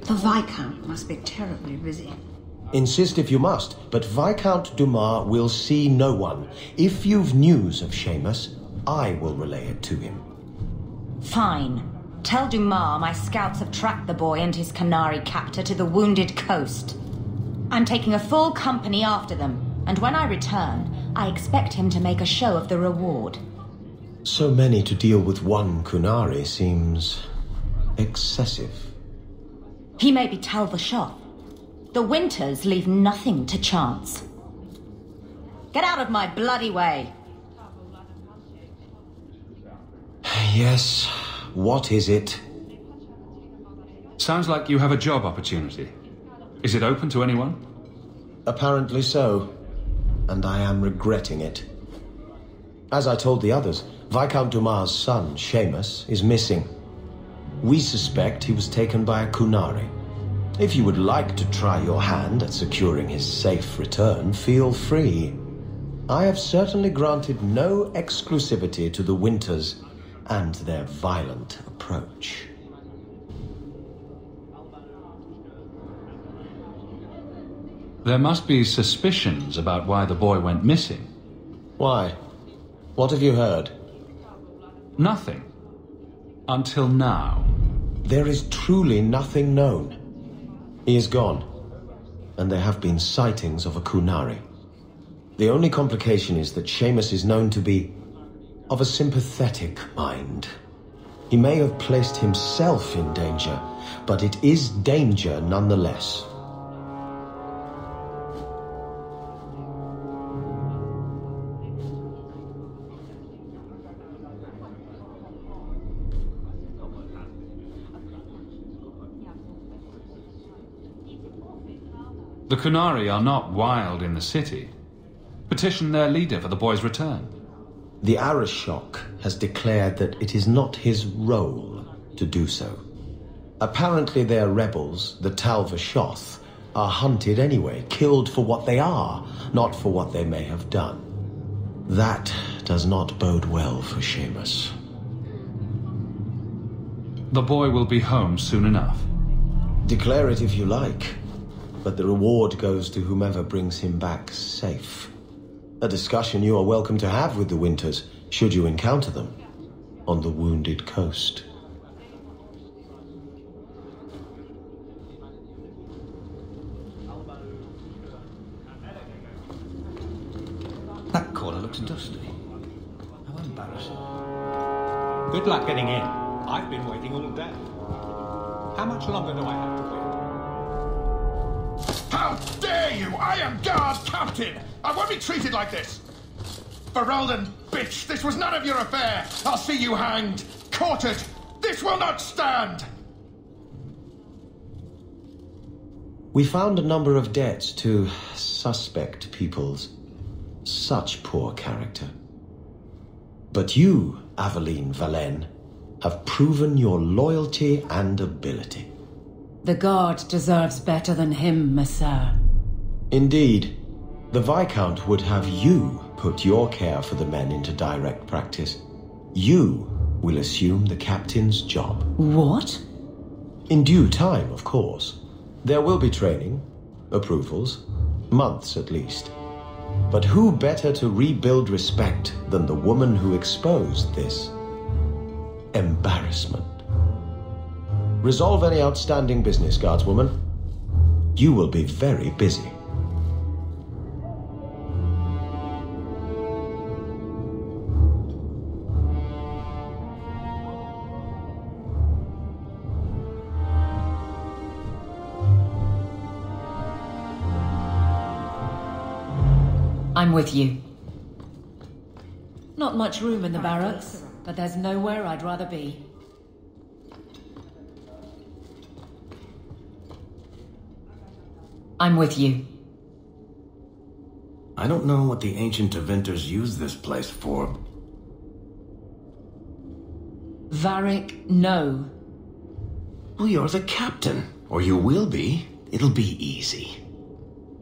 The Viscount must be terribly busy. Insist if you must, but Viscount Dumas will see no one. If you've news of Seamus, I will relay it to him. Fine. Tell Dumas my scouts have tracked the boy and his Qunari captor to the Wounded Coast. I'm taking a full company after them, and when I return, I expect him to make a show of the reward. So many to deal with one Qunari seems excessive. He may be Tal Vashoth. The Winters leave nothing to chance. Get out of my bloody way! Yes, what is it? Sounds like you have a job opportunity. Is it open to anyone? Apparently so, and I am regretting it. As I told the others, Viscount Dumas' son, Seamus, is missing. We suspect he was taken by a Qunari. If you would like to try your hand at securing his safe return, feel free. I have certainly granted no exclusivity to the Winters and their violent approach. There must be suspicions about why the boy went missing. Why? What have you heard? Nothing. Until now. There is truly nothing known. He is gone, and there have been sightings of a Qunari. The only complication is that Seamus is known to be of a sympathetic mind. He may have placed himself in danger, but it is danger nonetheless. The Qunari are not wild in the city. Petition their leader for the boy's return. The Arishok has declared that it is not his role to do so. Apparently their rebels, the Tal Vashoth, are hunted anyway, killed for what they are, not for what they may have done. That does not bode well for Seamus. The boy will be home soon enough. Declare it if you like, but the reward goes to whomever brings him back safe. A discussion you are welcome to have with the Winters, should you encounter them, on the Wounded Coast. That corner looks dusty. How embarrassing. Good luck getting in. I've been waiting all day. How much longer do I have to wait? How dare you! I am guard captain! I won't be treated like this! Ferelden, bitch, this was none of your affair! I'll see you hanged! Quartered! This will not stand! We found a number of debts to suspect peoples. Such poor character. But you, Aveline Valenne, have proven your loyalty and ability. The guard deserves better than him, Messire. Indeed. The Viscount would have you put your care for the men into direct practice. You will assume the captain's job. What? In due time, of course. There will be training, approvals, months at least. But who better to rebuild respect than the woman who exposed this embarrassment? Resolve any outstanding business, guardswoman. You will be very busy. I'm with you. Not much room in the barracks, but there's nowhere I'd rather be. I'm with you. I don't know what the ancient Tevinters used this place for. Varric, no. Well, you're the captain. Or you will be. It'll be easy.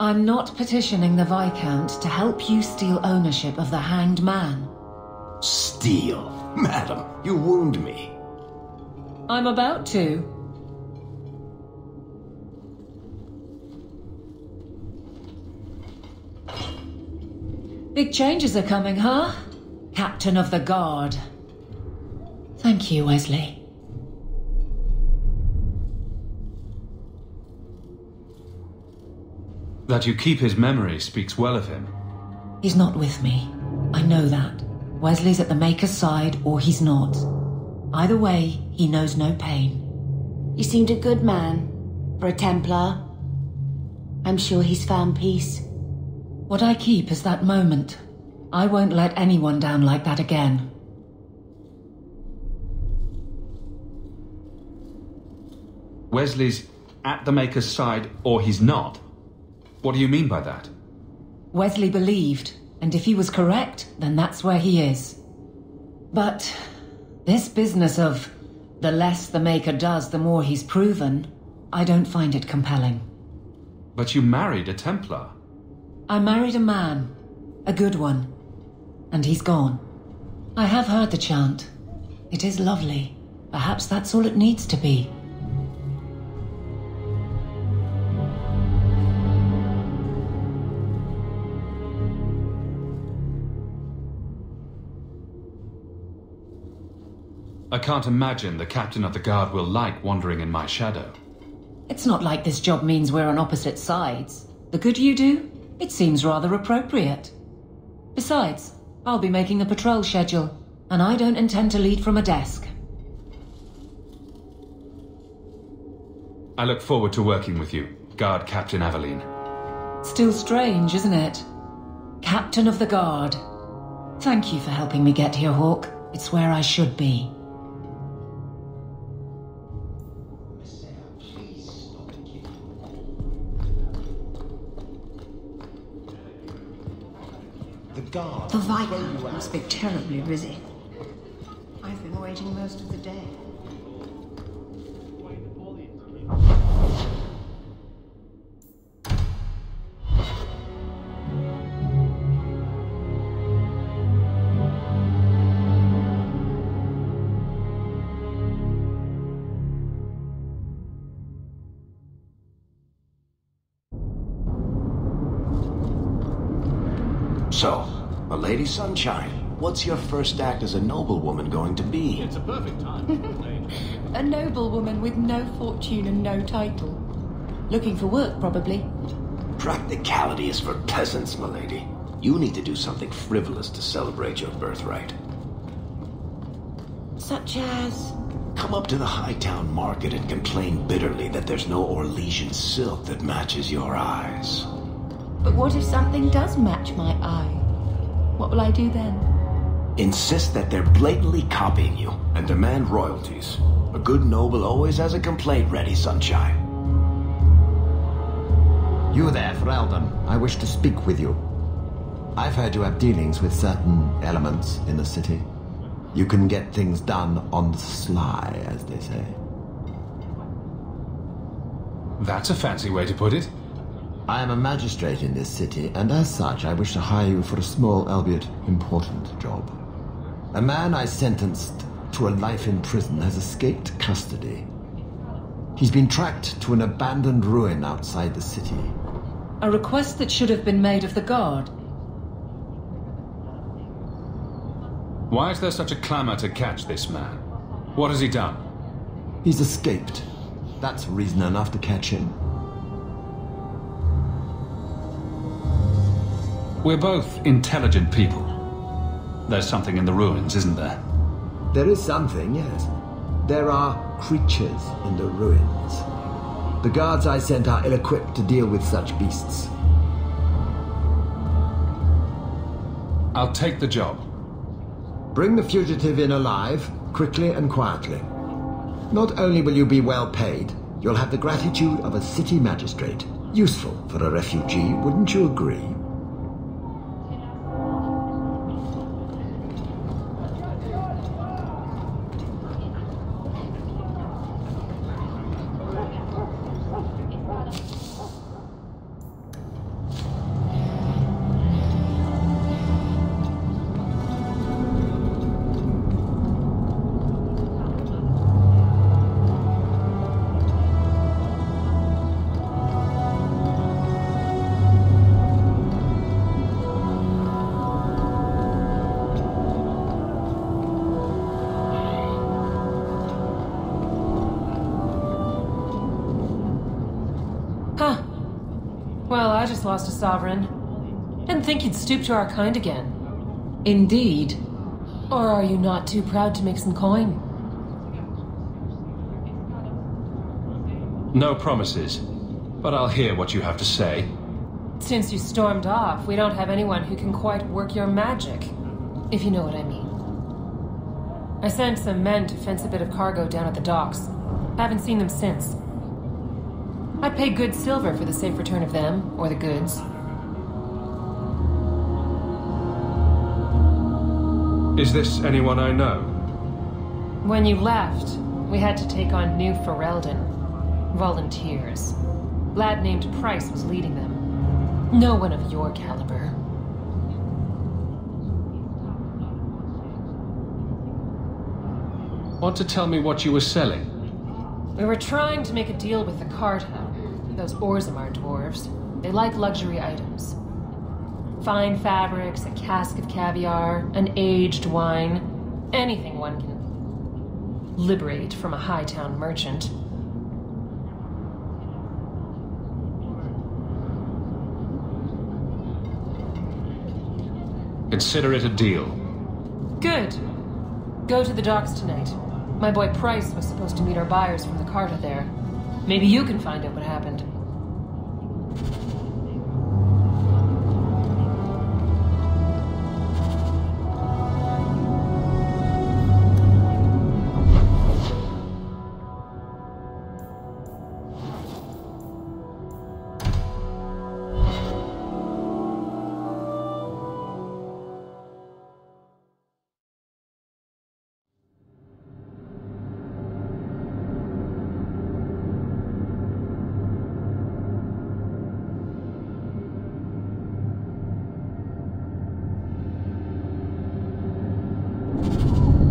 I'm not petitioning the Viscount to help you steal ownership of the Hanged Man. Steal? Madam, you wound me. I'm about to. Big changes are coming, huh? Captain of the Guard. Thank you, Wesley. That you keep his memory speaks well of him. He's not with me. I know that. Wesley's at the Maker's side, or he's not. Either way, he knows no pain. You seemed a good man for a Templar. I'm sure he's found peace. What I keep is that moment. I won't let anyone down like that again. Wesley's at the Maker's side, or he's not? What do you mean by that? Wesley believed, and if he was correct, then that's where he is. But this business of the less the Maker does, the more he's proven, I don't find it compelling. But you married a Templar. I married a man, a good one, and he's gone. I have heard the chant. It is lovely. Perhaps that's all it needs to be. I can't imagine the Captain of the Guard will like wandering in my shadow. It's not like this job means we're on opposite sides. The good you do, it seems rather appropriate. Besides, I'll be making the patrol schedule, and I don't intend to lead from a desk. I look forward to working with you, Guard Captain Aveline. Still strange, isn't it? Captain of the Guard. Thank you for helping me get here, Hawke. It's where I should be. The Viscount must be terribly busy. I've been waiting most of the day. So, a Lady Sunshine, what's your first act as a noblewoman going to be? It's a perfect time. A noblewoman with no fortune and no title. Looking for work, probably. Practicality is for peasants, milady. You need to do something frivolous to celebrate your birthright. Such as... Come up to the Hightown Market and complain bitterly that there's no Orlesian silk that matches your eyes. But what if something does match my eye? What will I do then? Insist that they're blatantly copying you and demand royalties. A good noble always has a complaint ready, Sunshine. You there, Ferelden. I wish to speak with you. I've heard you have dealings with certain elements in the city. You can get things done on the sly, as they say. That's a fancy way to put it. I am a magistrate in this city, and as such I wish to hire you for a small, albeit important job. A man I sentenced to a life in prison has escaped custody. He's been tracked to an abandoned ruin outside the city. A request that should have been made of the Guard. Why is there such a clamor to catch this man? What has he done? He's escaped. That's reason enough to catch him. We're both intelligent people. There's something in the ruins, isn't there? There is something, yes. There are creatures in the ruins. The guards I sent are ill-equipped to deal with such beasts. I'll take the job. Bring the fugitive in alive, quickly and quietly. Not only will you be well paid, you'll have the gratitude of a city magistrate. Useful for a refugee, wouldn't you agree? lost a sovereign. Didn't think you'd stoop to our kind again. Indeed. Or are you not too proud to make some coin? No promises, but I'll hear what you have to say. Since you stormed off, we don't have anyone who can quite work your magic, if you know what I mean. I sent some men to fence a bit of cargo down at the docks. Haven't seen them since. I'd pay good silver for the safe return of them, or the goods. Is this anyone I know? When you left, we had to take on New Ferelden. Volunteers. Lad named Price was leading them. No one of your caliber. Want to tell me what you were selling? We were trying to make a deal with the Carta. Those Orzammar dwarves. They like luxury items. Fine fabrics, a cask of caviar, an aged wine. Anything one can liberate from a Hightown merchant. Consider it a deal. Good. Go to the docks tonight. My boy Price was supposed to meet our buyers from the Carta there. Maybe you can find out what happened.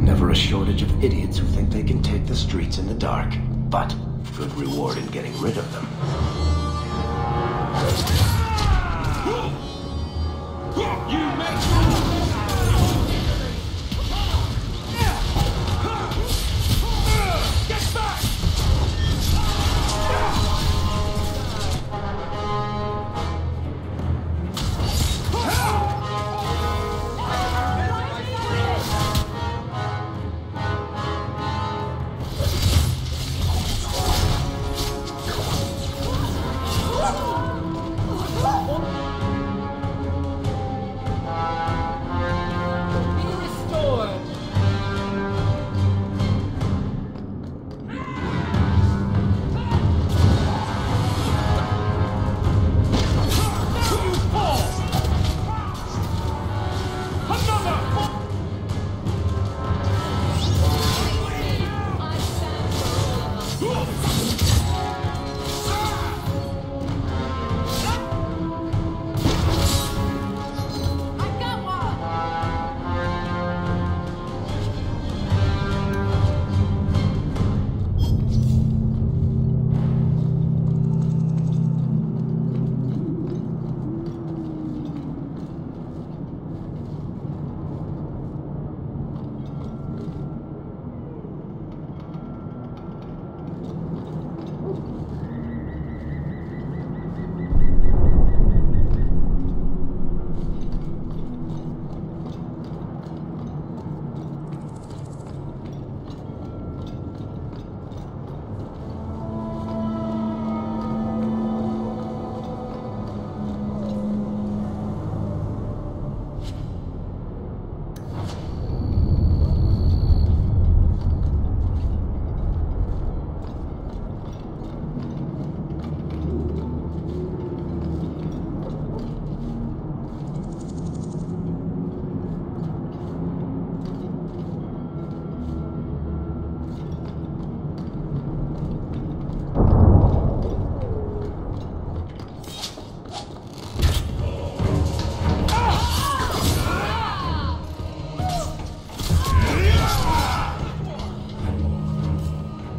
Never a shortage of idiots who think they can take the streets in the dark, but good reward in getting rid of them.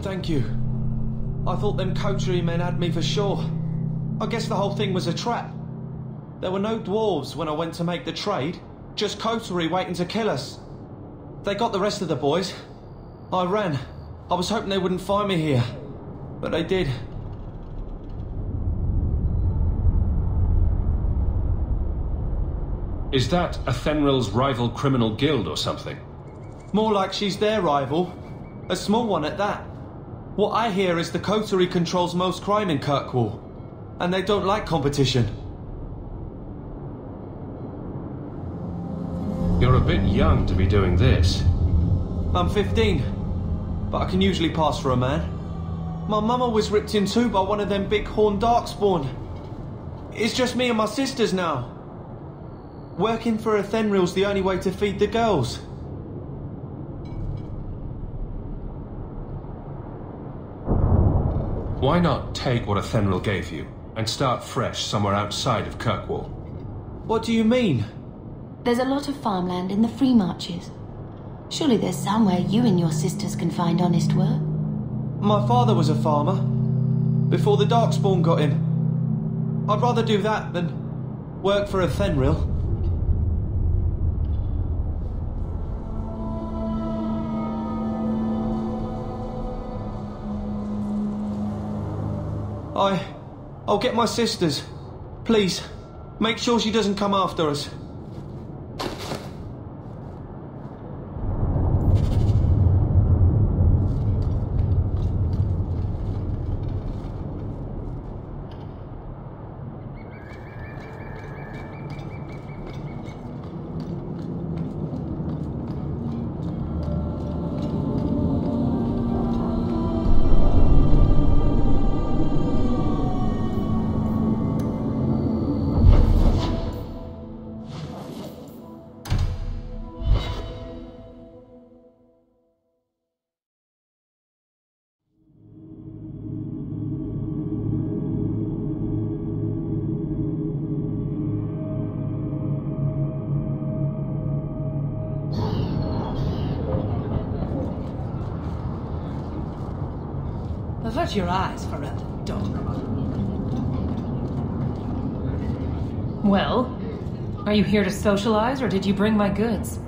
Thank you. I thought them coterie men had me for sure. I guess the whole thing was a trap. There were no dwarves when I went to make the trade, just coterie waiting to kill us. They got the rest of the boys. I ran. I was hoping they wouldn't find me here, but they did. Is that Athenril's rival criminal guild or something? More like she's their rival. A small one at that. What I hear is the Coterie controls most crime in Kirkwall, and they don't like competition. You're a bit young to be doing this. I'm 15, but I can usually pass for a man. My mama was ripped in two by one of them big horned darkspawn. It's just me and my sisters now. Working for Athenril's the only way to feed the girls. Why not take what Athenril gave you and start fresh somewhere outside of Kirkwall? What do you mean? There's a lot of farmland in the Free Marches. Surely there's somewhere you and your sisters can find honest work. My father was a farmer, before the Darkspawn got him. I'd rather do that than work for Athenril. I'll get my sisters. Please, make sure she doesn't come after us. Avert your eyes, Ferelden, dog. Well, are you here to socialize, or did you bring my goods?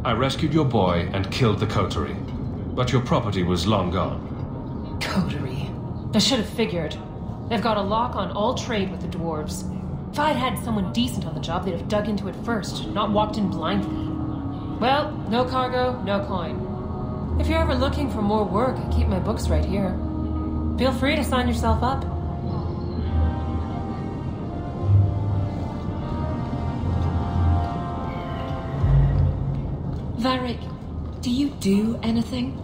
I rescued your boy and killed the Coterie, but your property was long gone. Coterie. I should have figured. They've got a lock on all trade with the dwarves. If I'd had someone decent on the job, they'd have dug into it first, not walked in blindly. Well, no cargo, no coin. If you're ever looking for more work, I keep my books right here. Feel free to sign yourself up. Varric, do you do anything?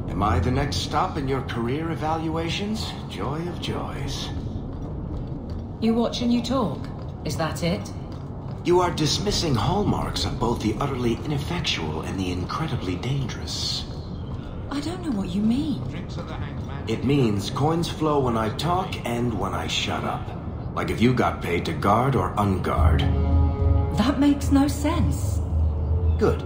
Am I the next stop in your career evaluations? Joy of joys. You watch and you talk. Is that it? You are dismissing hallmarks of both the utterly ineffectual and the incredibly dangerous. I don't know what you mean. It means coins flow when I talk and when I shut up. Like if you got paid to guard or unguard. That makes no sense. Good.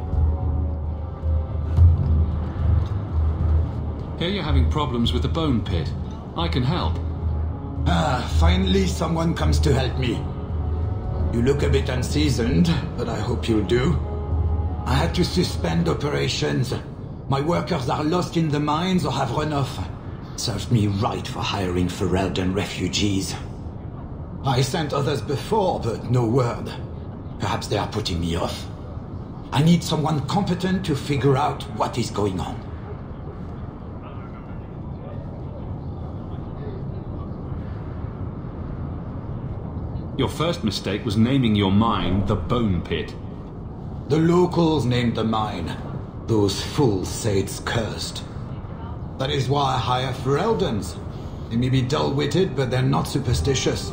Here you're having problems with the bone pit. I can help. Finally someone comes to help me. You look a bit unseasoned, but I hope you'll do. I had to suspend operations. My workers are lost in the mines or have run off. Serves me right for hiring Ferelden refugees. I sent others before, but no word. Perhaps they are putting me off. I need someone competent to figure out what is going on. Your first mistake was naming your mine the Bone Pit. The locals named the mine. Those fools say it's cursed. That is why I hire Fereldens. They may be dull-witted, but they're not superstitious.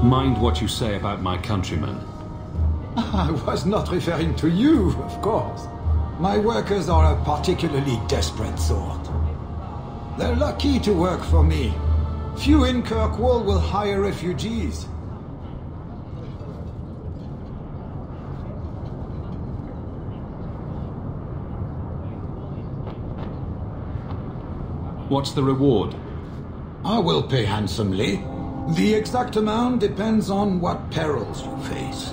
Mind what you say about my countrymen. I was not referring to you, of course. My workers are a particularly desperate sort. They're lucky to work for me. Few in Kirkwall will hire refugees. What's the reward? I will pay handsomely. The exact amount depends on what perils you face.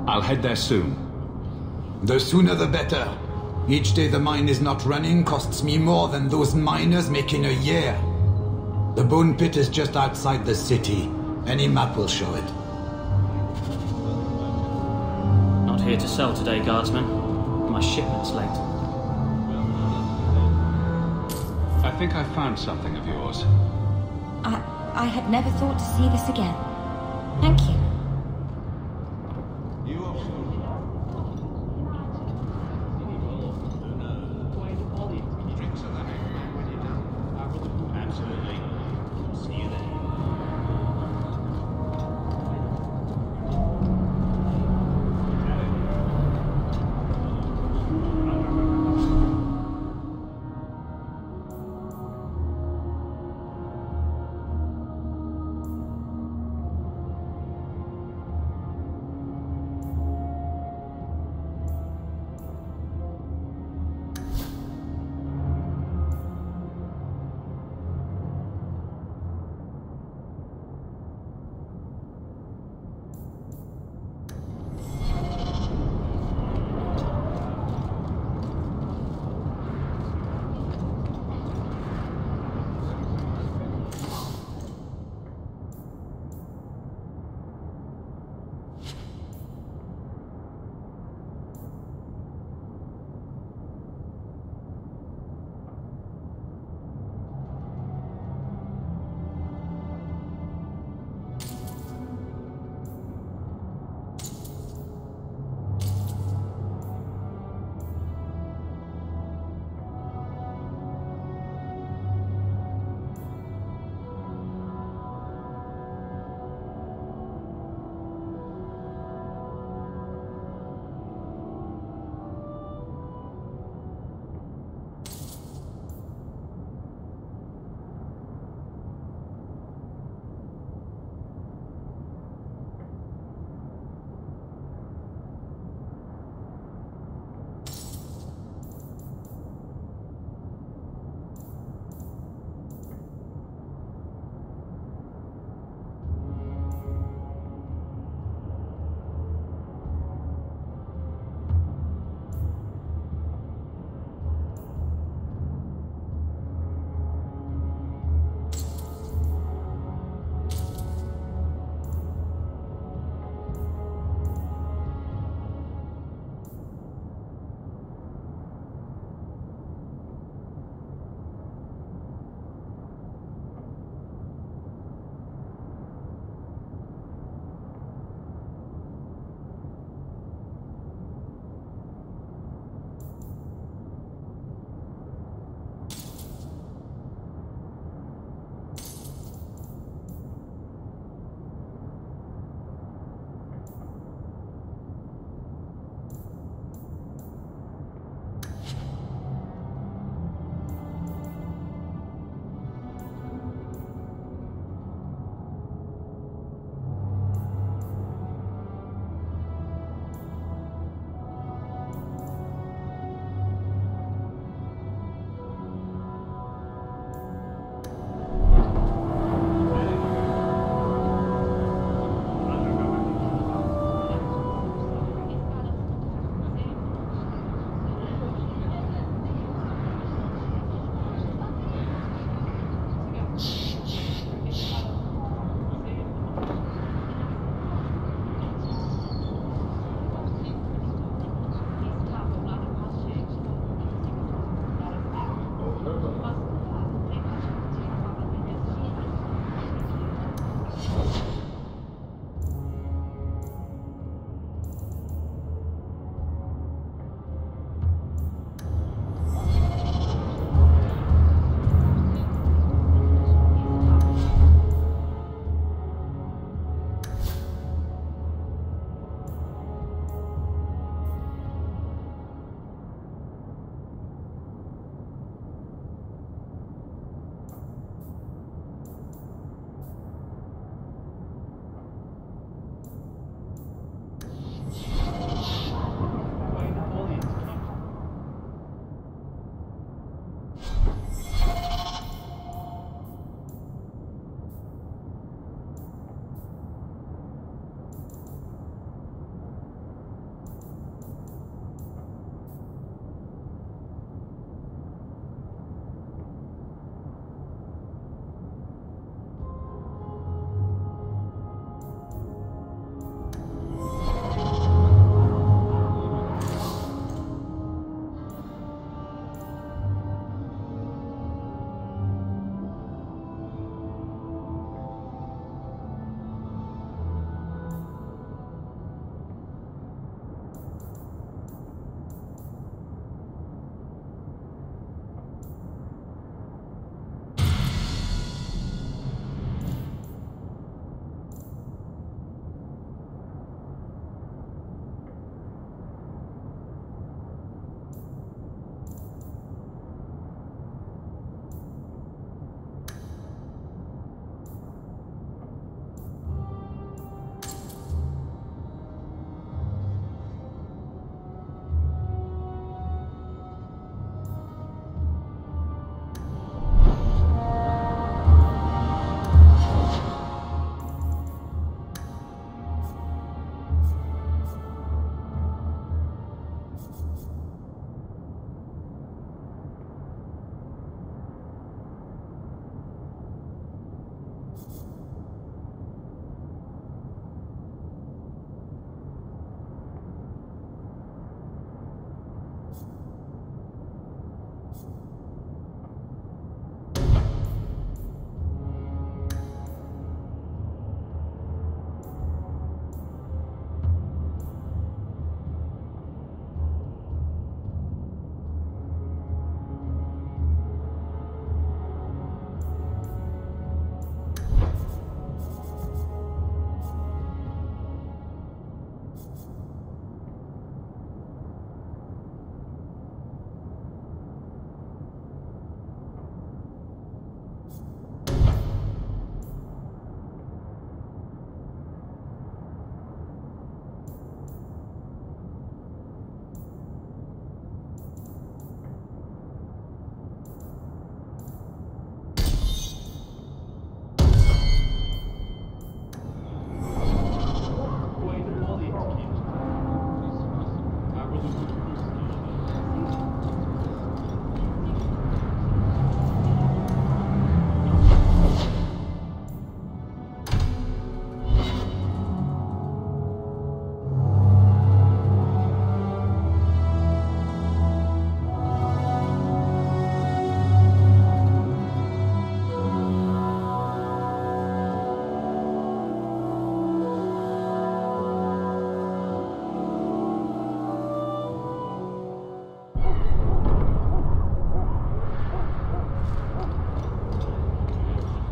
I'll head there soon. The sooner the better. Each day the mine is not running costs me more than those miners make in a year. The Bone Pit is just outside the city. Any map will show it. Not here to sell today, guardsman. My shipment's late. I think I found something of yours. I had never thought to see this again. Thank you.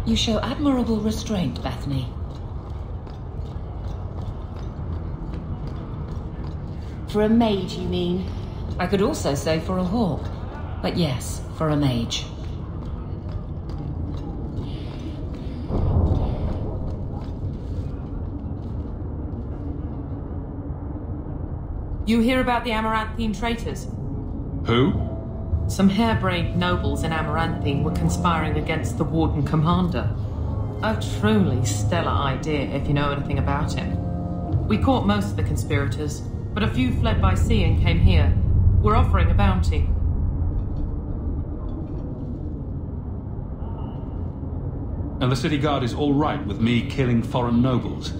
You show admirable restraint, Bethany. For a mage, you mean? I could also say for a hawk. But yes, for a mage. You hear about the Amaranthine traitors? Who? Some harebrained nobles in Amaranthine were conspiring against the Warden Commander. A truly stellar idea, if you know anything about him. We caught most of the conspirators, but a few fled by sea and came here. We're offering a bounty. And the city guard is all right with me killing foreign nobles?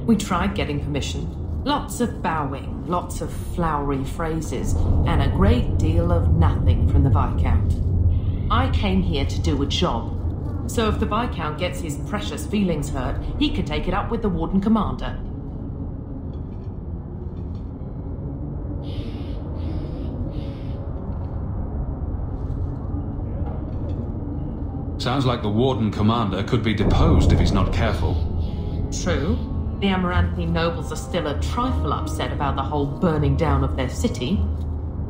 We tried getting permission. Lots of bowing, lots of flowery phrases, and a great deal of nothing from the Viscount. I came here to do a job. So if the Viscount gets his precious feelings hurt, he can take it up with the Warden Commander. Sounds like the Warden Commander could be deposed if he's not careful. True. The Amaranthine nobles are still a trifle upset about the whole burning down of their city.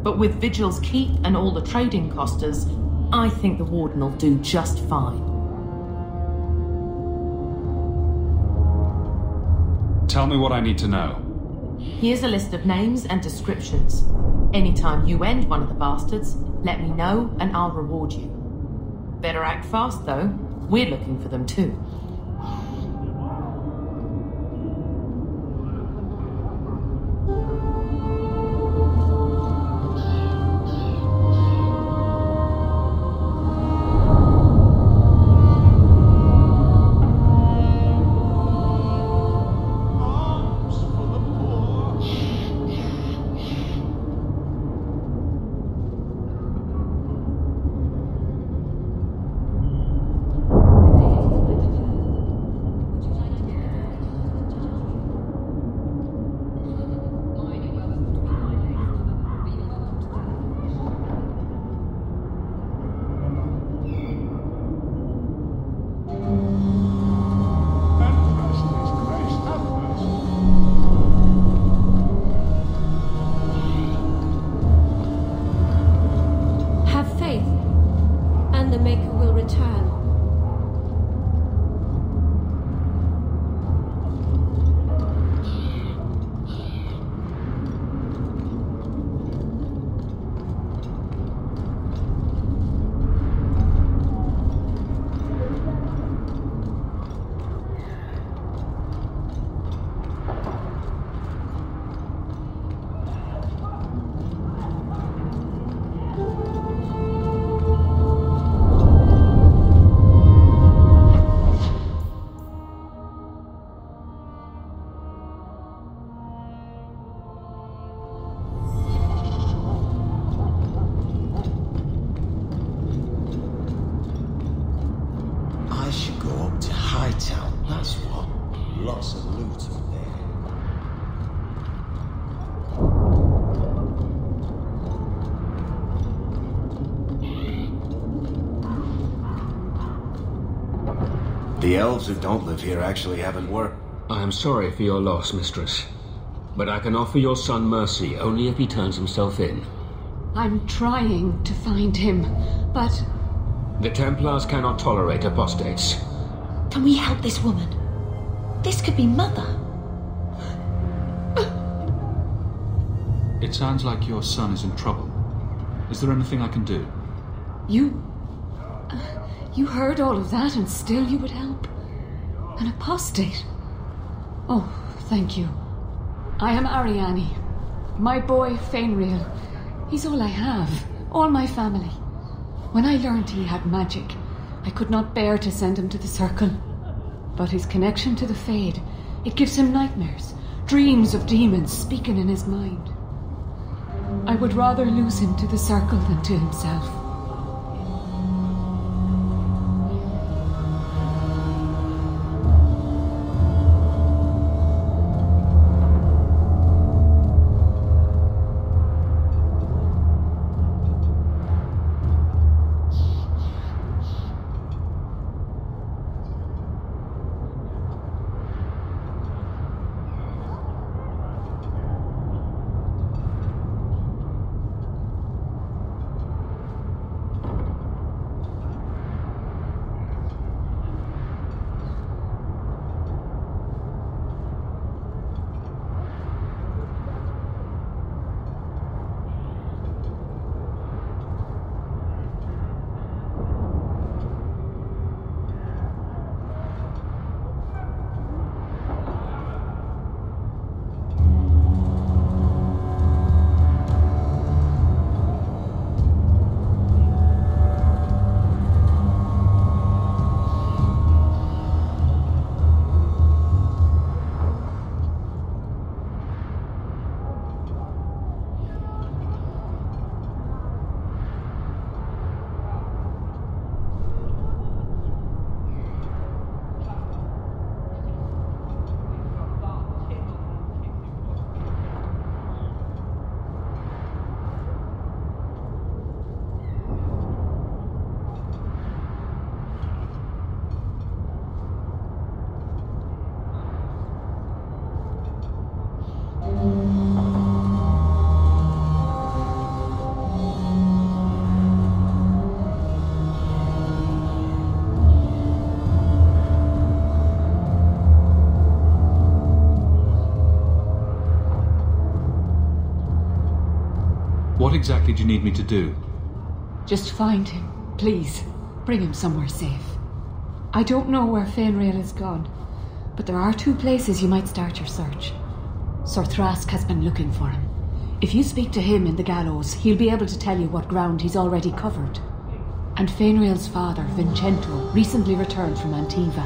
But with Vigil's keep and all the trading costers, I think the Warden will do just fine. Tell me what I need to know. Here's a list of names and descriptions. Anytime you end one of the bastards, let me know and I'll reward you. Better act fast, though. We're looking for them, too. The elves who don't live here actually haven't worked. I am sorry for your loss, mistress. But I can offer your son mercy only if he turns himself in. I'm trying to find him, but... The Templars cannot tolerate apostates. Can we help this woman? This could be Mother. It sounds like your son is in trouble. Is there anything I can do? You heard all of that and still you would help? An apostate? Oh, thank you. I am Ariane. My boy, Fainriel. He's all I have. All my family. When I learned he had magic, I could not bear to send him to the Circle. But his connection to the Fade, it gives him nightmares. Dreams of demons speaking in his mind. I would rather lose him to the Circle than to himself. What exactly do you need me to do? Just find him, please. Bring him somewhere safe. I don't know where Fainrail has gone, but there are 2 places you might start your search. Sir Thrask has been looking for him. If you speak to him in the gallows, he'll be able to tell you what ground he's already covered. And Fainrail's father, Vincento, recently returned from Antiva.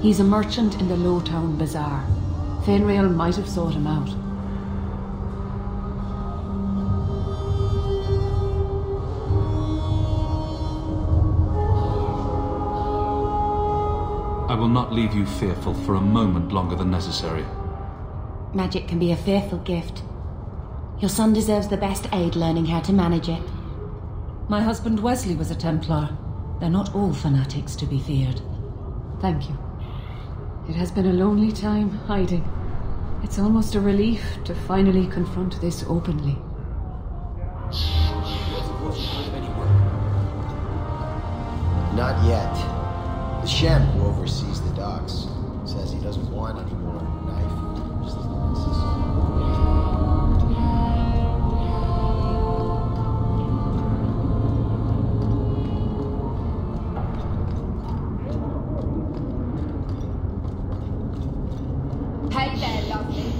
He's a merchant in the Lowtown Bazaar. Fainrail might have sought him out. I will not leave you fearful for a moment longer than necessary. Magic can be a fearful gift. Your son deserves the best aid learning how to manage it. My husband Wesley was a Templar. They're not all fanatics to be feared. Thank you. It has been a lonely time hiding. It's almost a relief to finally confront this openly. Not yet. The Shem who oversees the docks says he doesn't want any more knife performances. Hey there, lovely.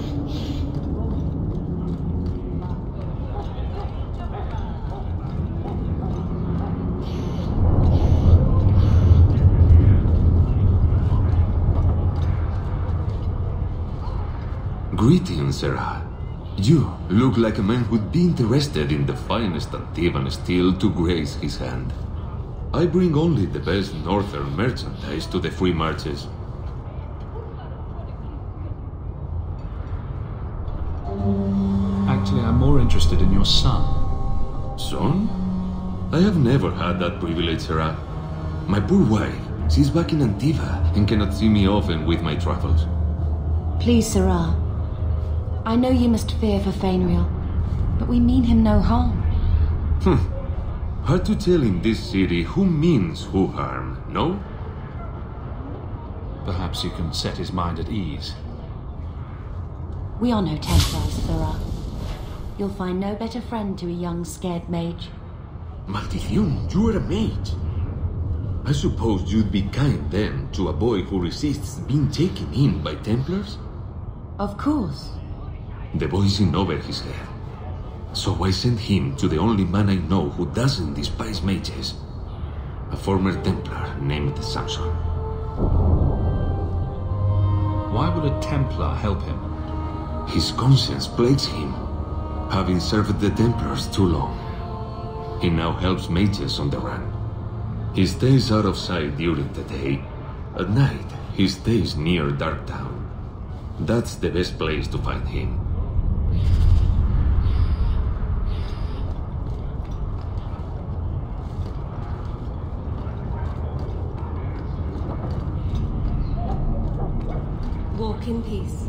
Greetings, Sarah. You look like a man who'd be interested in the finest Antivan steel to grace his hand. I bring only the best northern merchandise to the free marches. Actually, I'm more interested in your son. Son? I have never had that privilege, Sarah. My poor wife, she's back in Antiva and cannot see me often with my travels. Please, Sarah. I know you must fear for Fainrail, but we mean him no harm. Hard to tell in this city who means who harm, no? Perhaps you can set his mind at ease. We are no Templars, Sarah. You'll find no better friend to a young, scared mage. Maldición, you are a mage. I suppose you'd be kind then to a boy who resists being taken in by Templars? Of course. The boy's in over his head. So I sent him to the only man I know who doesn't despise mages. A former Templar named Samson. Why would a Templar help him? His conscience plagues him, having served the Templars too long. He now helps mages on the run. He stays out of sight during the day. At night, he stays near Darktown. That's the best place to find him. Walk in peace.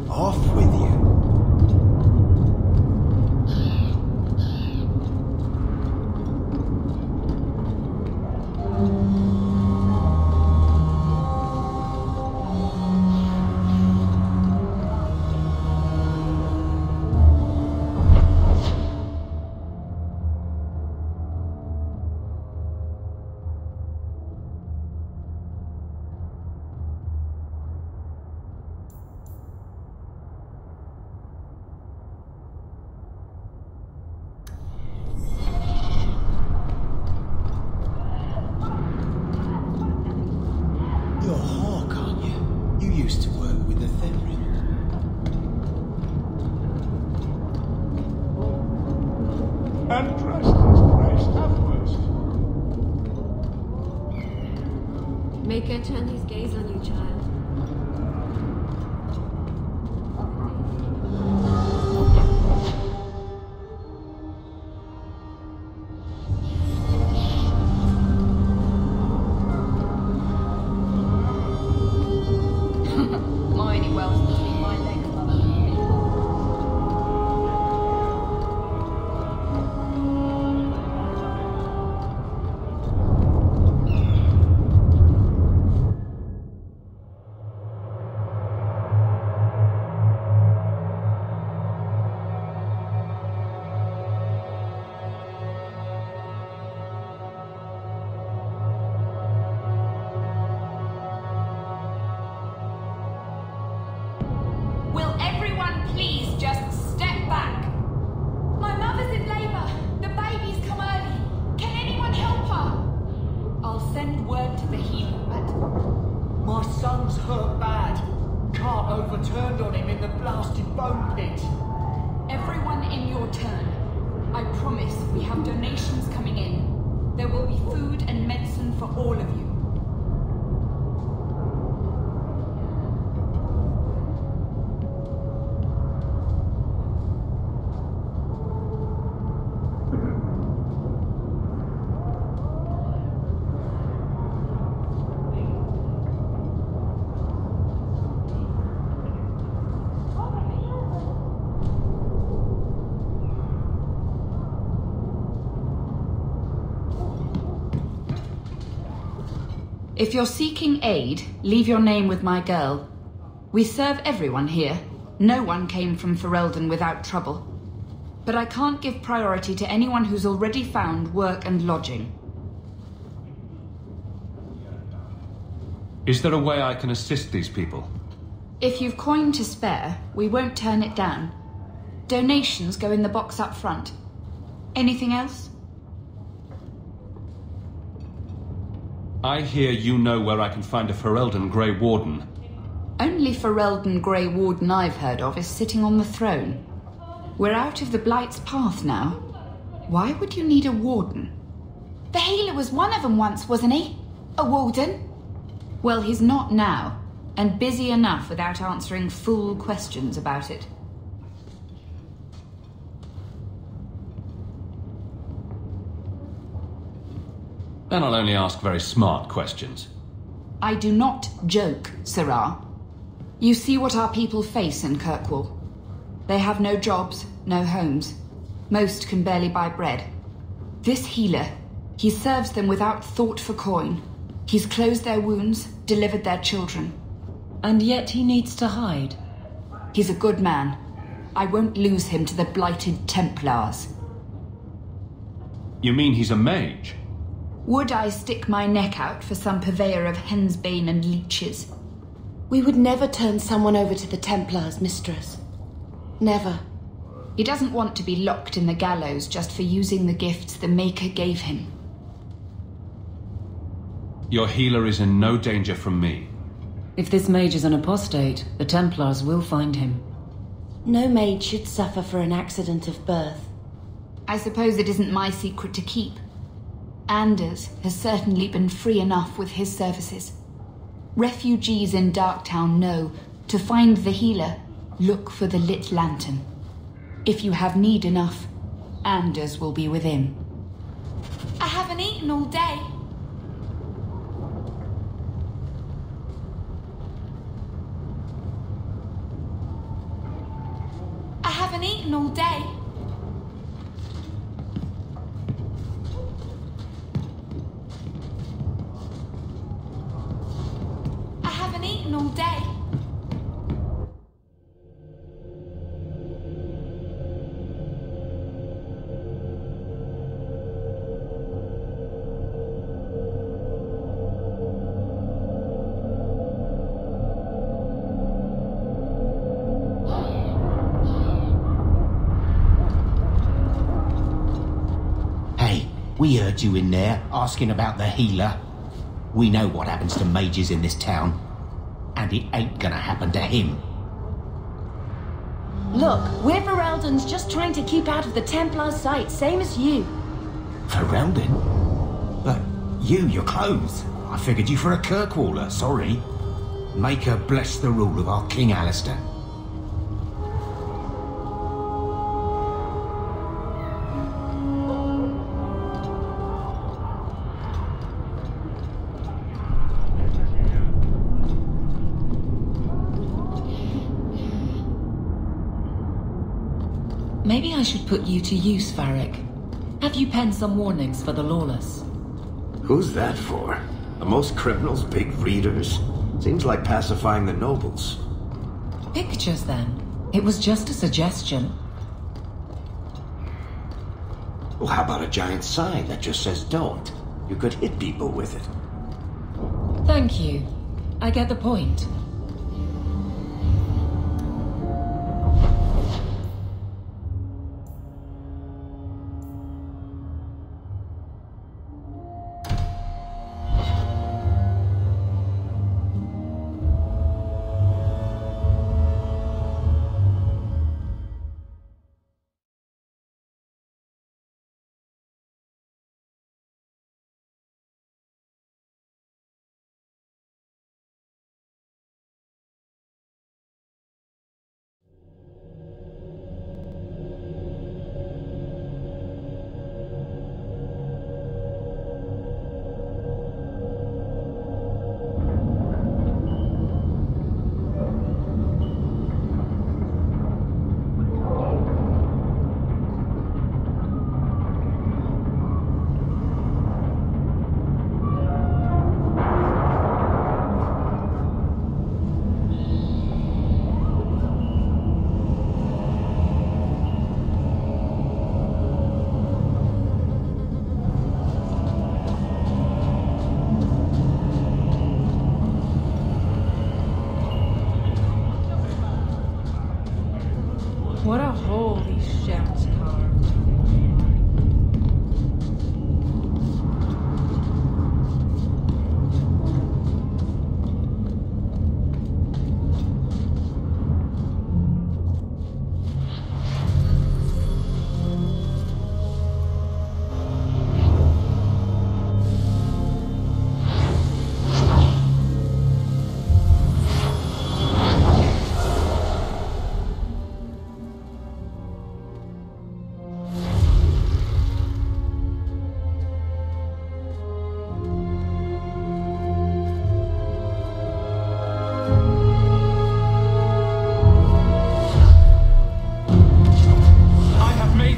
Off with you. You're a hawk, aren't you? You used to work with the Fenrir. And trust is Christ afterwards. Make her turn his gaze on you, child. Mighty well between my legs, mother. hurt bad. Cart overturned on him in the blasted bone pit. Everyone in your turn. I promise we have donations coming in. There will be food and medicine for all of you. If you're seeking aid, leave your name with my girl. We serve everyone here. No one came from Ferelden without trouble. But I can't give priority to anyone who's already found work and lodging. Is there a way I can assist these people? If you've coin to spare, we won't turn it down. Donations go in the box up front. Anything else? I hear you know where I can find a Ferelden Grey Warden. Only Ferelden Grey Warden I've heard of is sitting on the throne. We're out of the Blight's path now. Why would you need a warden? The healer was one of them once, wasn't he? A warden? Well, he's not now, and busy enough without answering fool questions about it. Then I'll only ask very smart questions. I do not joke, Sirrah. You see what our people face in Kirkwall. They have no jobs, no homes. Most can barely buy bread. This healer, he serves them without thought for coin. He's closed their wounds, delivered their children. And yet he needs to hide. He's a good man. I won't lose him to the blighted Templars. You mean he's a mage? Would I stick my neck out for some purveyor of hensbane and leeches? We would never turn someone over to the Templars, mistress. Never. He doesn't want to be locked in the gallows just for using the gifts the Maker gave him. Your healer is in no danger from me. If this mage is an apostate, the Templars will find him. No mage should suffer for an accident of birth. I suppose it isn't my secret to keep. Anders has certainly been free enough with his services. Refugees in Darktown know to find the healer, look for the lit lantern. If you have need enough, Anders will be within. I haven't eaten all day. I haven't eaten all day. I haven't eaten all day. We heard you in there, asking about the healer. We know what happens to mages in this town. And it ain't gonna happen to him. Look, we're Ferelden's just trying to keep out of the Templar sight, same as you. Ferelden? But you're clothes. I figured you for a Kirkwaller, sorry. Maker bless the rule of our King Alistair. Maybe I should put you to use, Varric. Have you penned some warnings for the lawless? Who's that for? Are most criminals big readers? Seems like pacifying the nobles. Pictures, then. It was just a suggestion. Well, how about a giant sign that just says don't? You could hit people with it. Thank you. I get the point.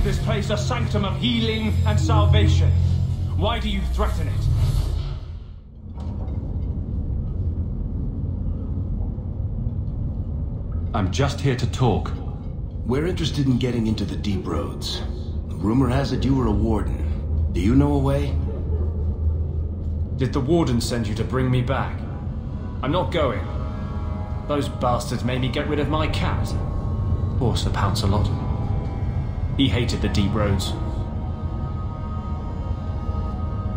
this place a sanctum of healing and salvation. Why do you threaten it? I'm just here to talk. We're interested in getting into the deep roads. Rumor has it you were a warden. Do you know a way? Did the warden send you to bring me back? I'm not going. Those bastards made me get rid of my cat. Poor Sir Pouncelot. He hated the deep roads.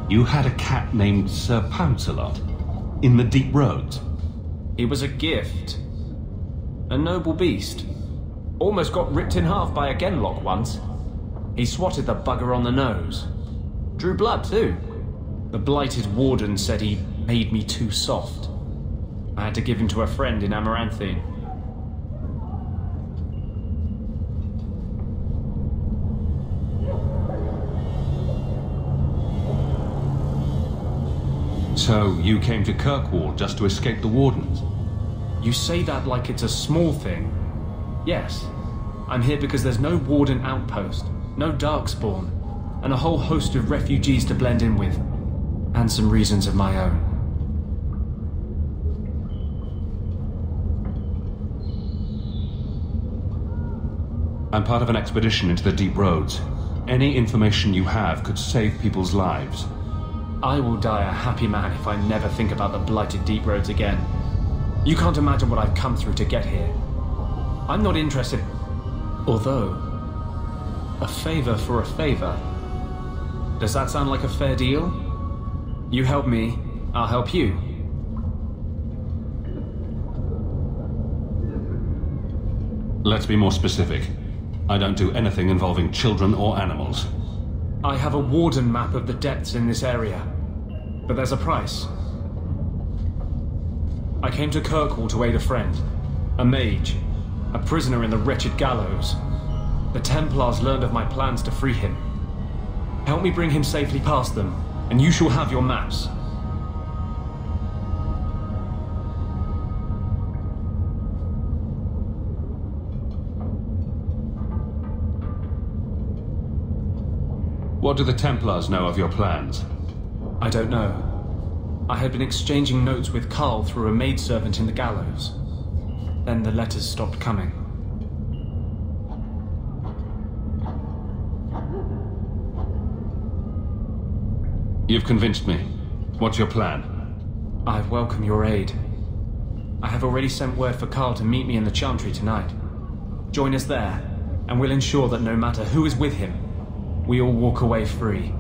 You had a cat named Sir Pouncelot? In the deep roads? He was a gift. A noble beast. Almost got ripped in half by a Genlock once. He swatted the bugger on the nose. Drew blood too. The blighted warden said he made me too soft. I had to give him to a friend in Amaranthine. So, you came to Kirkwall just to escape the wardens? You say that like it's a small thing. Yes. I'm here because there's no warden outpost, no darkspawn, and a whole host of refugees to blend in with. And some reasons of my own. I'm part of an expedition into the deep roads. Any information you have could save people's lives. I will die a happy man if I never think about the blighted deep roads again. You can't imagine what I've come through to get here. I'm not interested... Although... a favor for a favor. Does that sound like a fair deal? You help me, I'll help you. Let's be more specific. I don't do anything involving children or animals. I have a warden map of the depths in this area. But there's a price. I came to Kirkwall to aid a friend. A mage. A prisoner in the wretched gallows. The Templars learned of my plans to free him. Help me bring him safely past them, and you shall have your maps. What do the Templars know of your plans? I don't know. I had been exchanging notes with Carl through a maidservant in the gallows. Then the letters stopped coming. You've convinced me. What's your plan? I welcome your aid. I have already sent word for Carl to meet me in the Chantry tonight. Join us there, and we'll ensure that no matter who is with him, we all walk away free.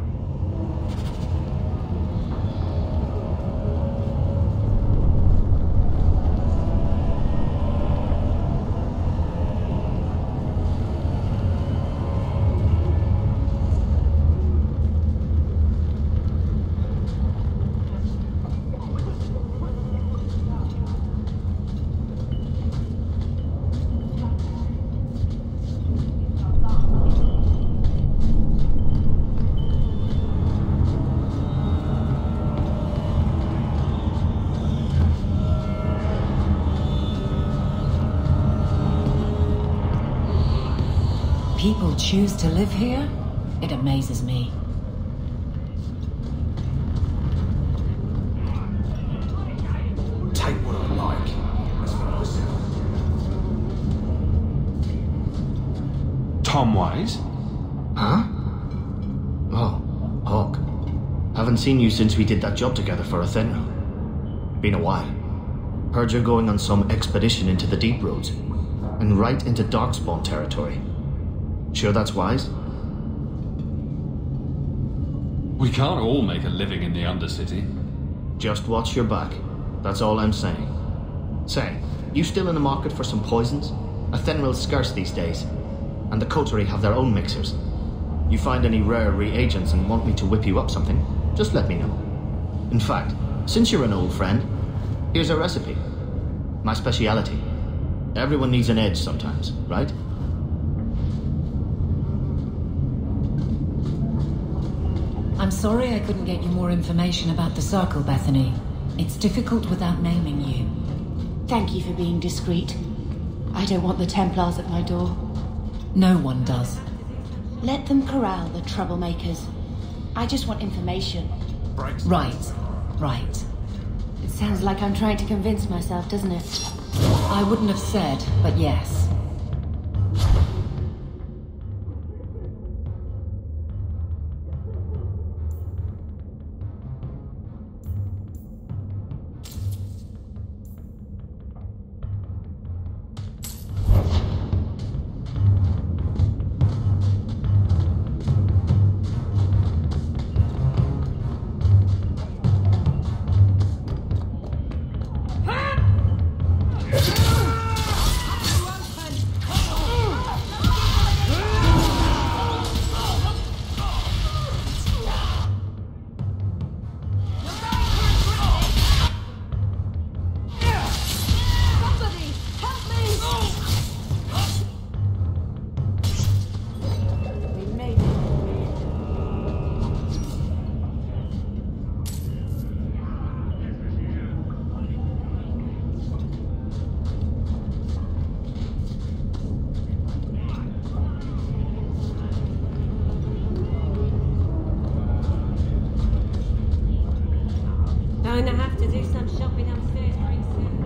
People choose to live here? It amazes me. Take what I like. Tom Wise? Huh? Oh, Hawk. Haven't seen you since we did that job together for Athenra. Been a while. Heard you're going on some expedition into the deep roads. And right into Darkspawn territory. Sure that's wise? We can't all make a living in the Undercity. Just watch your back. That's all I'm saying. Say, you still in the market for some poisons? Athenril's scarce these days. And the coterie have their own mixers. You find any rare reagents and want me to whip you up something, just let me know. In fact, since you're an old friend, here's a recipe. My speciality. Everyone needs an edge sometimes, right? I'm sorry I couldn't get you more information about the Circle, Bethany. It's difficult without naming you. Thank you for being discreet. I don't want the Templars at my door. No one does. Let them corral the troublemakers. I just want information. Right. It sounds like I'm trying to convince myself, doesn't it? I wouldn't have said, but yes. Going to have to do some shopping upstairs pretty soon.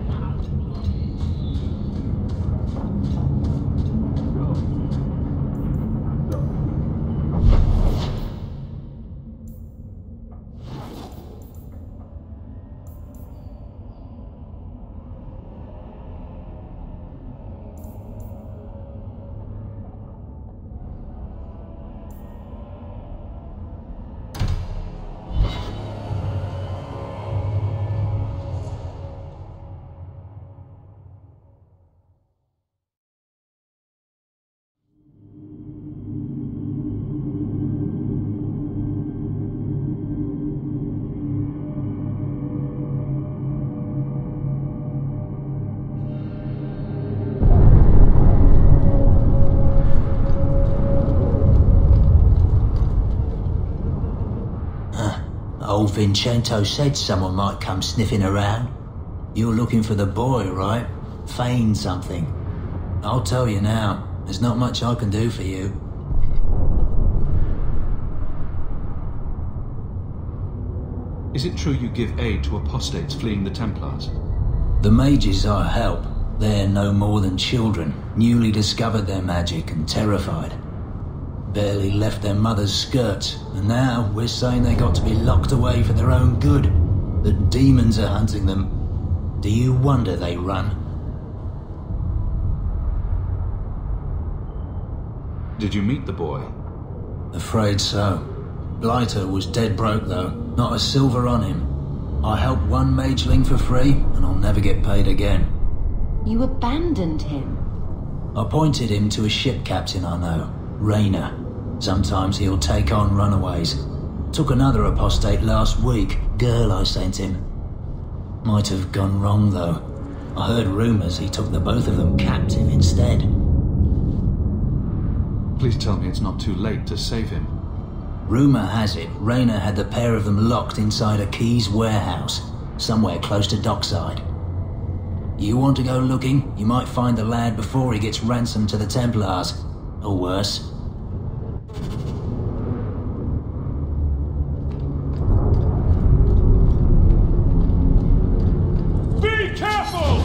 Old Vincento said someone might come sniffing around. You're looking for the boy, right? Feign something. I'll tell you now, there's not much I can do for you. Is it true you give aid to apostates fleeing the Templars? The mages I help, they're no more than children, newly discovered their magic and terrified. Barely left their mother's skirts, and now we're saying they got to be locked away for their own good. The demons are hunting them. Do you wonder they run? Did you meet the boy? Afraid so. Blighter was dead broke though, not a silver on him. I helped one mageling for free, and I'll never get paid again. You abandoned him? I pointed him to a ship captain I know, Rayner. Sometimes he'll take on runaways. Took another apostate last week, girl I sent him. Might have gone wrong though. I heard rumours he took the both of them captive instead. Please tell me it's not too late to save him. Rumour has it Rayner had the pair of them locked inside a Keys warehouse, somewhere close to Dockside. You want to go looking? You might find the lad before he gets ransomed to the Templars. Or worse. Be careful!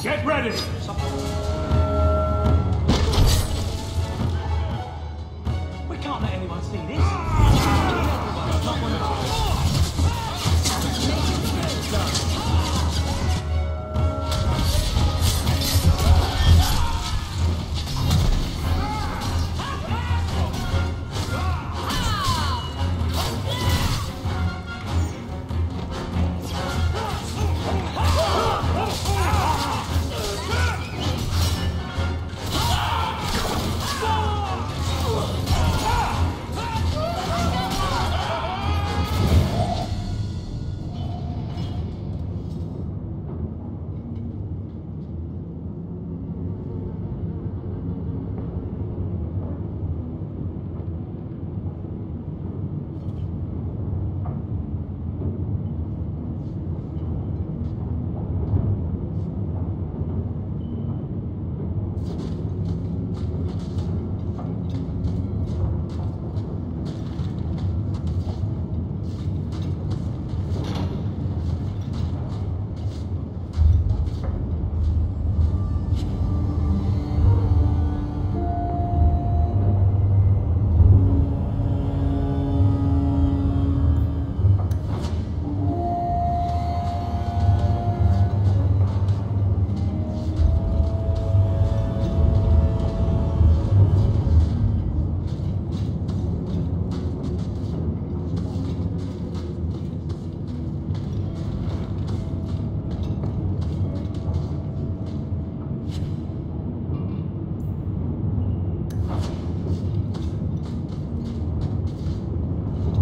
Get ready! We can't let anyone see this.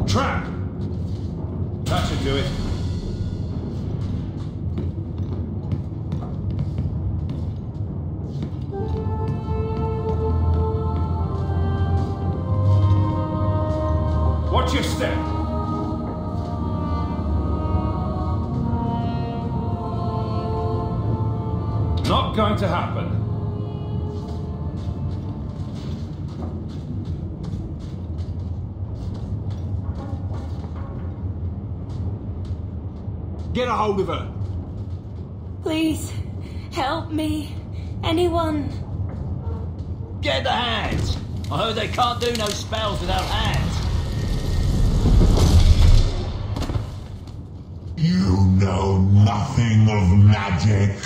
Trap! That should do it. Watch your step. Not going to happen. Get a hold of her. Please, help me. Anyone. Get the hands! I heard they can't do no spells without hands. You know nothing of magic.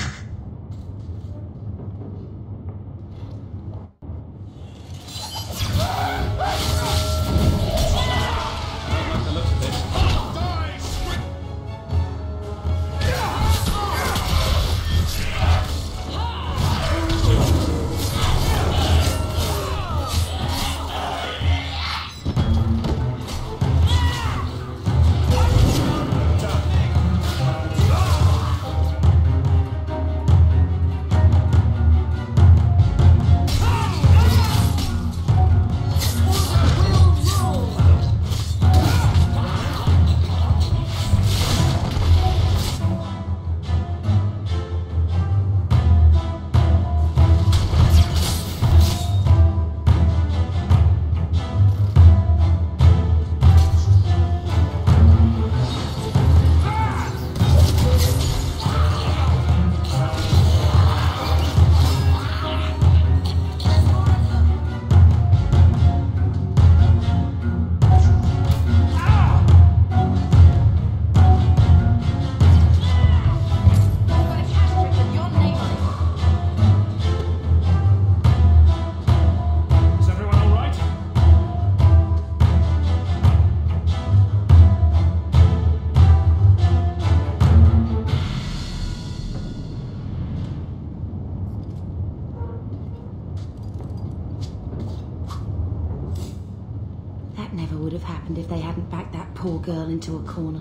poor girl into a corner.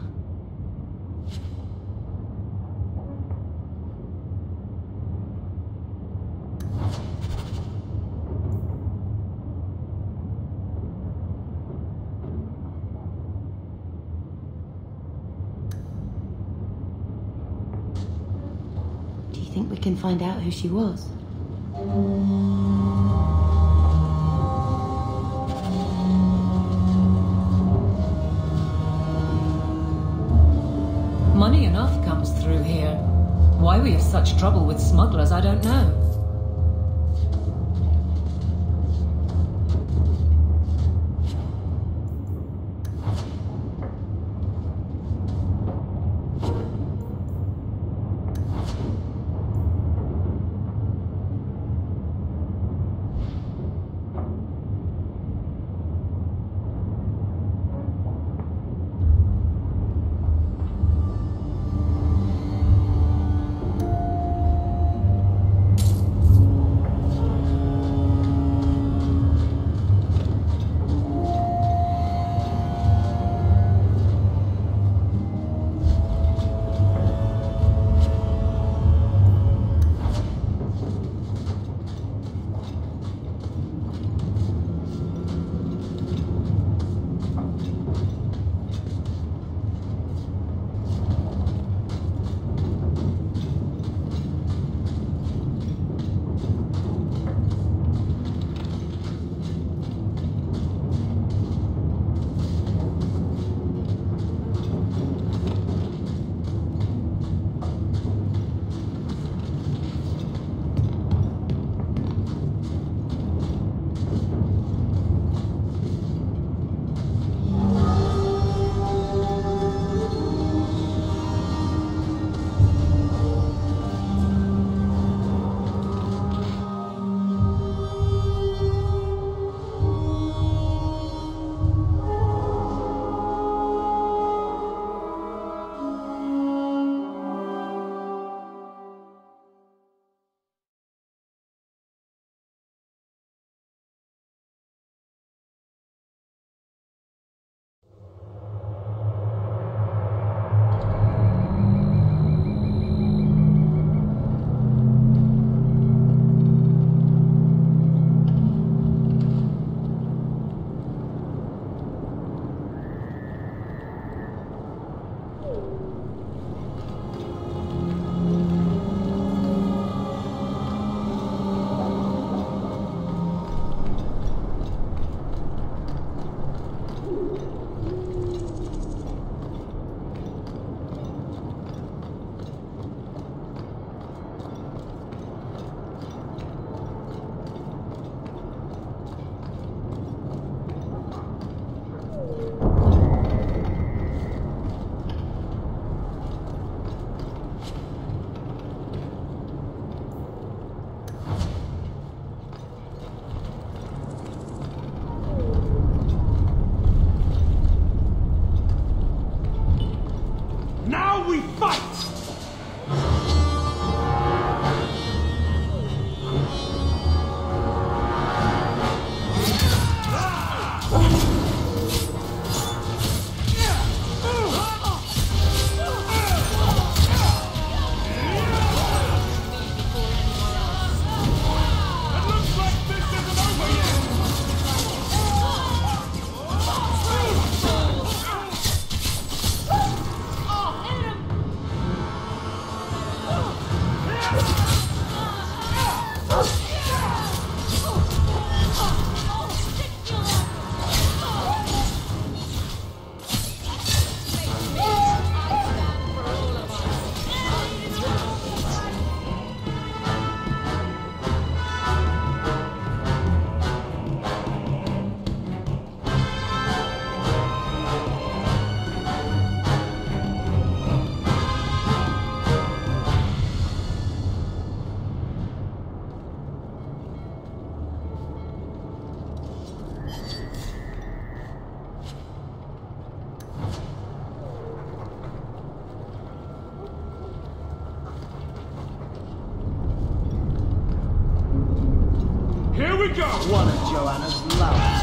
Do you think we can find out who she was? Money enough comes through here. Why we have such trouble with smugglers, I don't know. go! One of Joanna's loves.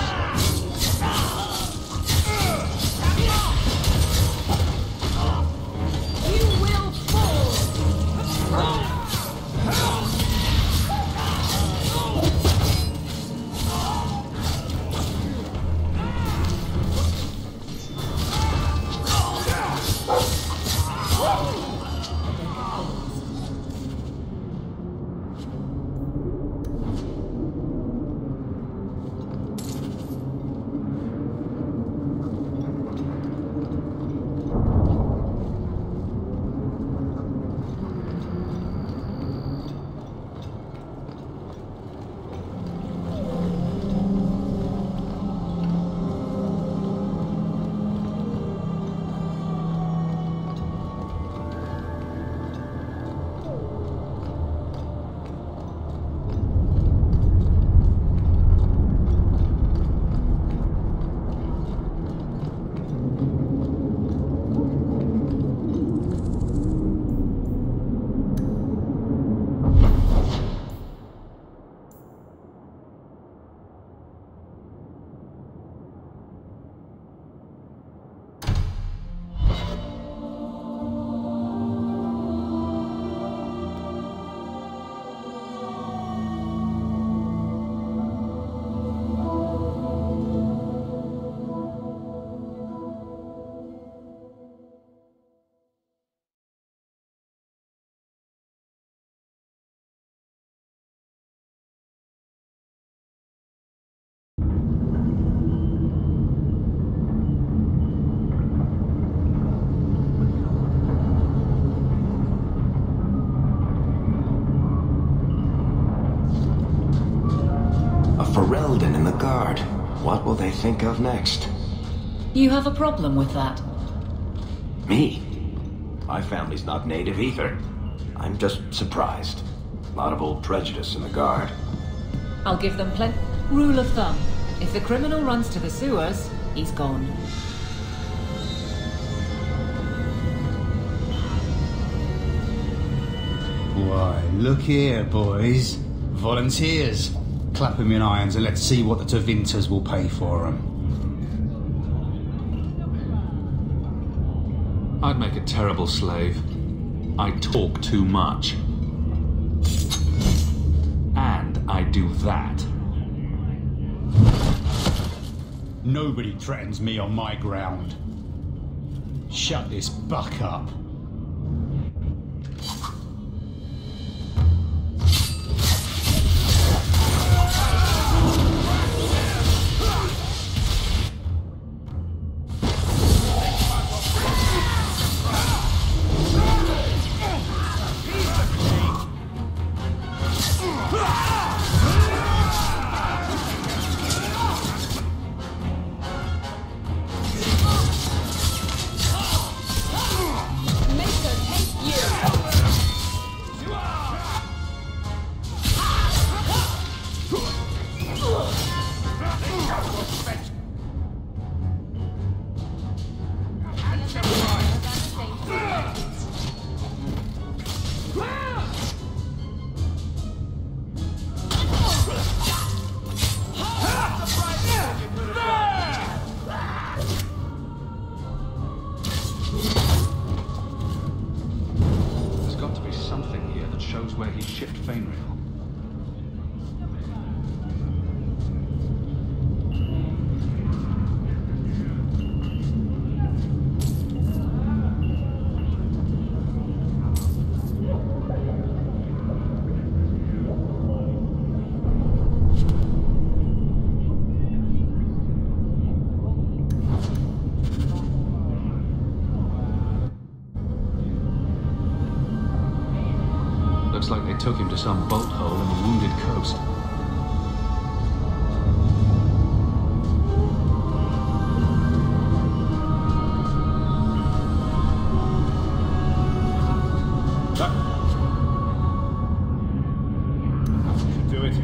guard. What will they think of next? You have a problem with that? Me? My family's not native either. I'm just surprised. A lot of old prejudice in the guard. I'll give them plenty. Rule of thumb. If the criminal runs to the sewers, he's gone. Why, look here, boys. Volunteers. Clap 'em in irons and let's see what the Tevinters will pay for 'em. I'd make a terrible slave. I talk too much. And I do that. Nobody threatens me on my ground. Shut this buck up. Where he shipped Fainriel. Looks like they took him to some boat hole in the wounded coast. Should do it.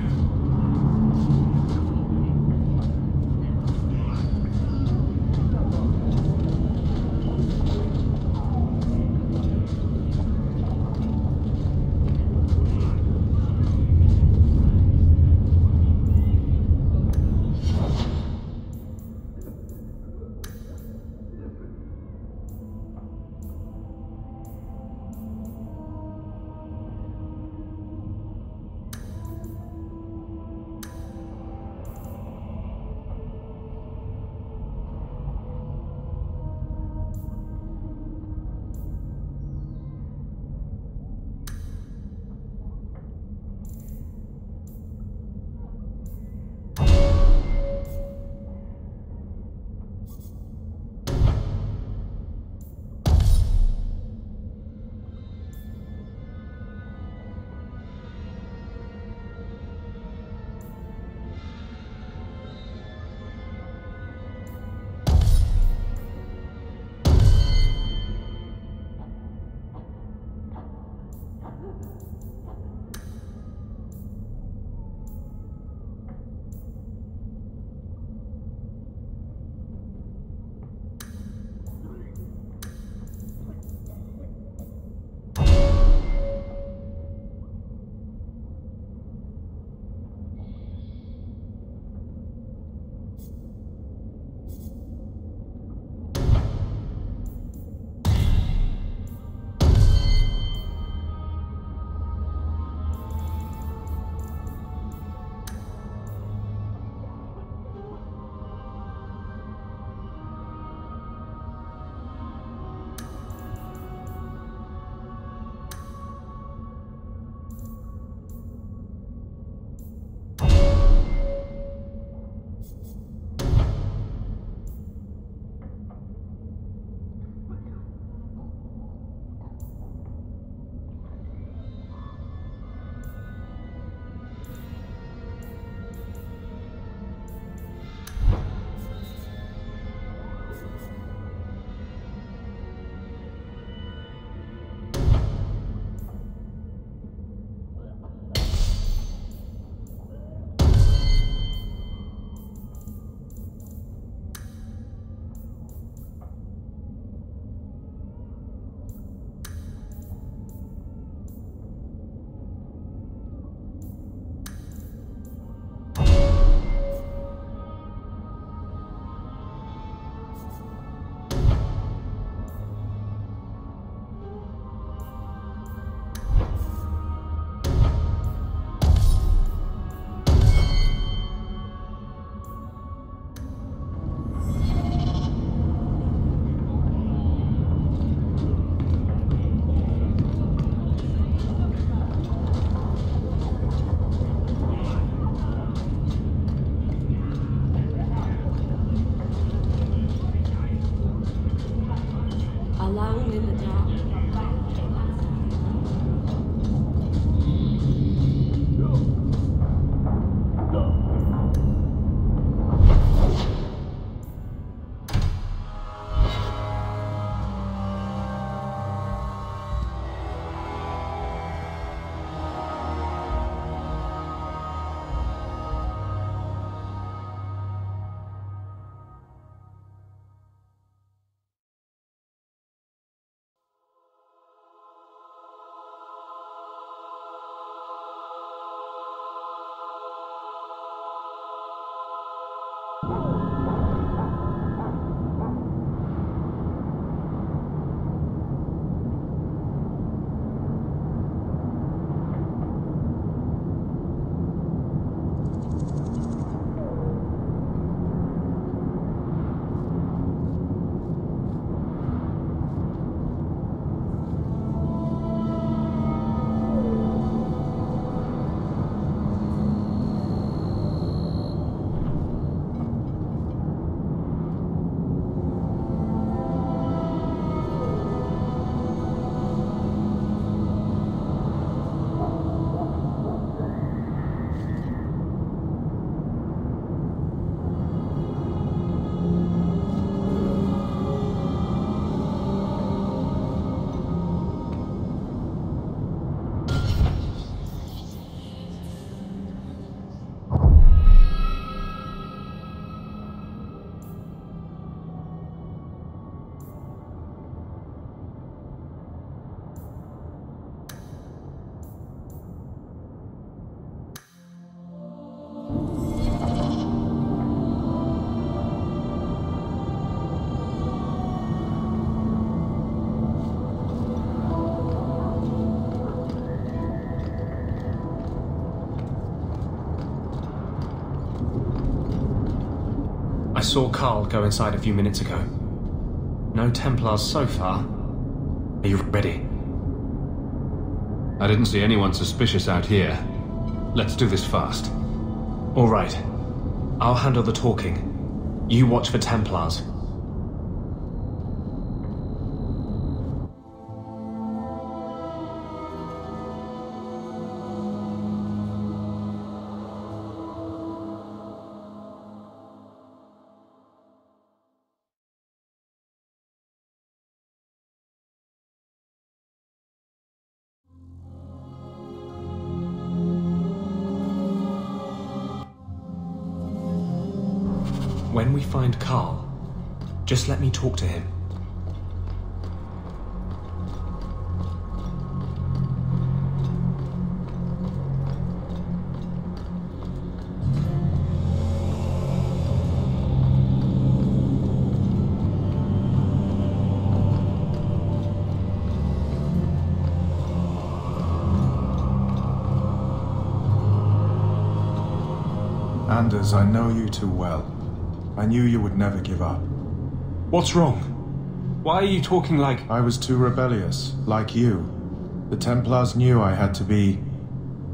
saw Carl go inside a few minutes ago. No Templars so far. Are you ready? I didn't see anyone suspicious out here. Let's do this fast. All right. I'll handle the talking. You watch for Templars. When we find Carl, just let me talk to him. Anders, I know you too well. I knew you would never give up. What's wrong? Why are you talking like... I was too rebellious, like you. The Templars knew I had to be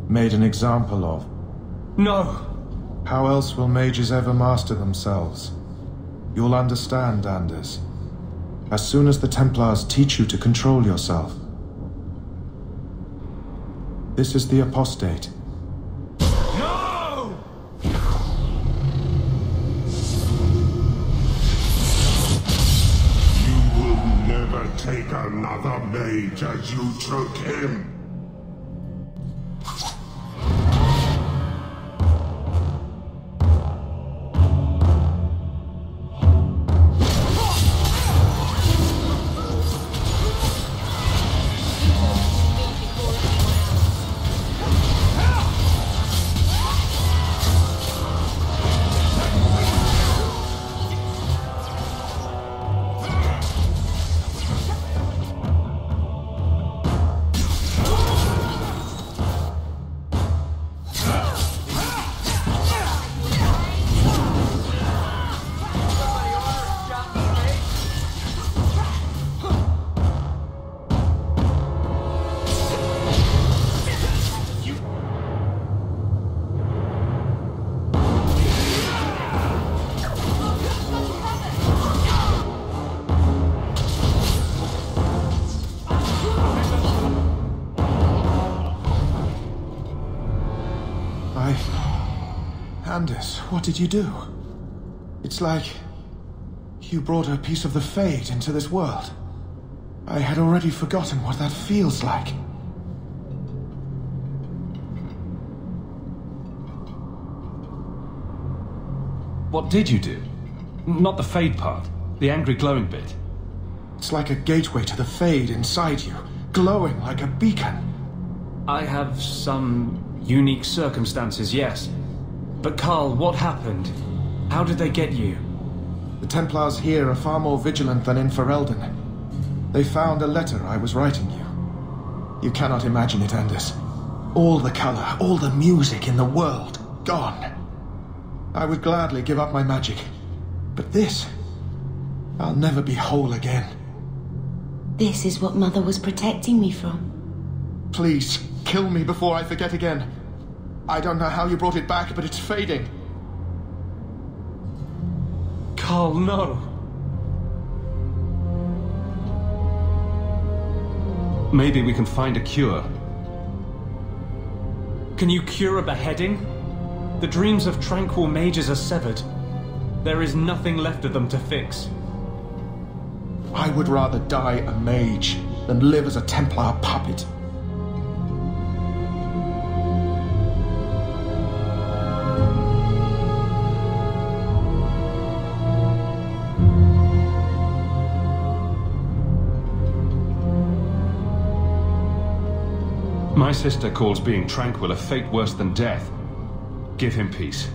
made an example of. No! How else will mages ever master themselves? You'll understand, Anders. As soon as the Templars teach you to control yourself. This is the apostate. Take another mage as you took him. Anders, what did you do? It's like you brought a piece of the Fade into this world. I had already forgotten what that feels like. What did you do? Not the Fade part, the angry glowing bit. It's like a gateway to the Fade inside you, glowing like a beacon. I have some unique circumstances, yes. But Carl, what happened? How did they get you? The Templars here are far more vigilant than in Ferelden. They found a letter I was writing you. You cannot imagine it, Anders. All the color, all the music in the world, gone. I would gladly give up my magic. But this, I'll never be whole again. This is what Mother was protecting me from. Please, kill me before I forget again. I don't know how you brought it back, but it's fading. Carl, no. Maybe we can find a cure. Can you cure a beheading? The dreams of tranquil mages are severed. There is nothing left of them to fix. I would rather die a mage than live as a Templar puppet. My sister calls being tranquil a fate worse than death. Give him peace.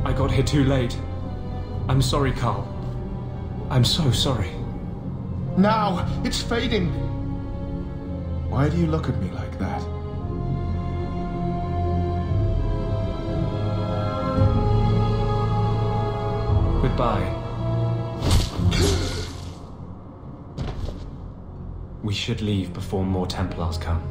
I got here too late. I'm sorry, Carl. I'm so sorry. Now! It's fading! Why do you look at me like that? Goodbye. We should leave before more Templars come.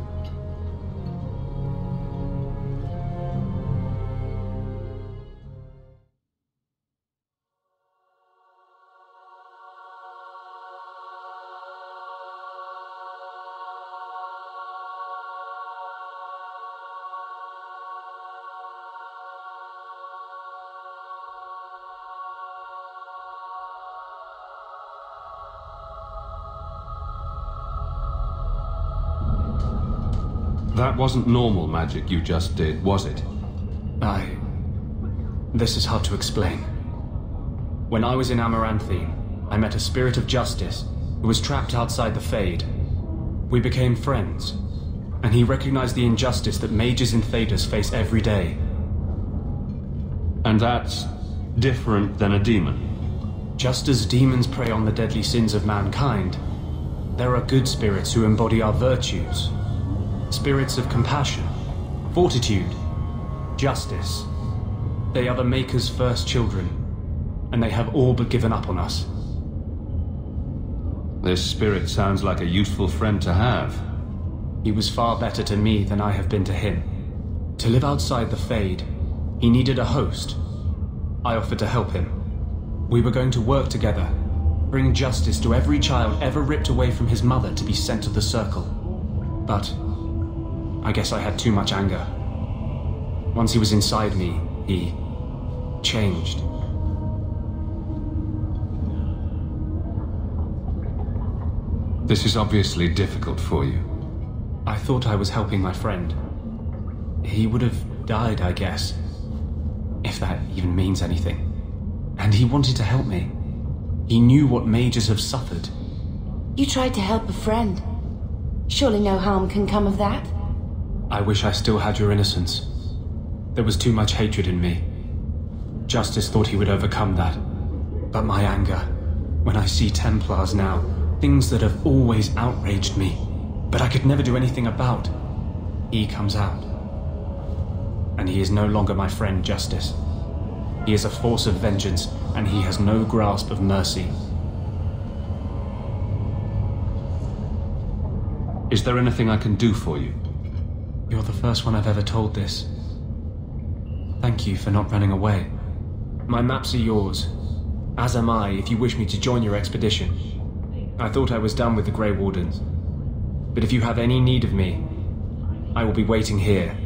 That wasn't normal magic you just did, was it? This is hard to explain. When I was in Amaranthine, I met a spirit of justice who was trapped outside the Fade. We became friends, and he recognized the injustice that mages in Thedas face every day. And that's different than a demon? Just as demons prey on the deadly sins of mankind, there are good spirits who embody our virtues. Spirits of compassion, fortitude, justice. They are the Maker's first children, and they have all but given up on us. This spirit sounds like a useful friend to have. He was far better to me than I have been to him. To live outside the Fade, he needed a host. I offered to help him. We were going to work together, bring justice to every child ever ripped away from his mother to be sent to the Circle. But I guess I had too much anger. Once he was inside me, he changed. This is obviously difficult for you. I thought I was helping my friend. He would have died, I guess. If that even means anything. And he wanted to help me. He knew what mages have suffered. You tried to help a friend. Surely no harm can come of that? I wish I still had your innocence. There was too much hatred in me. Justice thought he would overcome that. But my anger, when I see Templars now, things that have always outraged me, but I could never do anything about, he comes out. And he is no longer my friend, Justice. He is a force of vengeance, and he has no grasp of mercy. Is there anything I can do for you? You're the first one I've ever told this. Thank you for not running away. My maps are yours, as am I if you wish me to join your expedition. I thought I was done with the Grey Wardens, but if you have any need of me, I will be waiting here.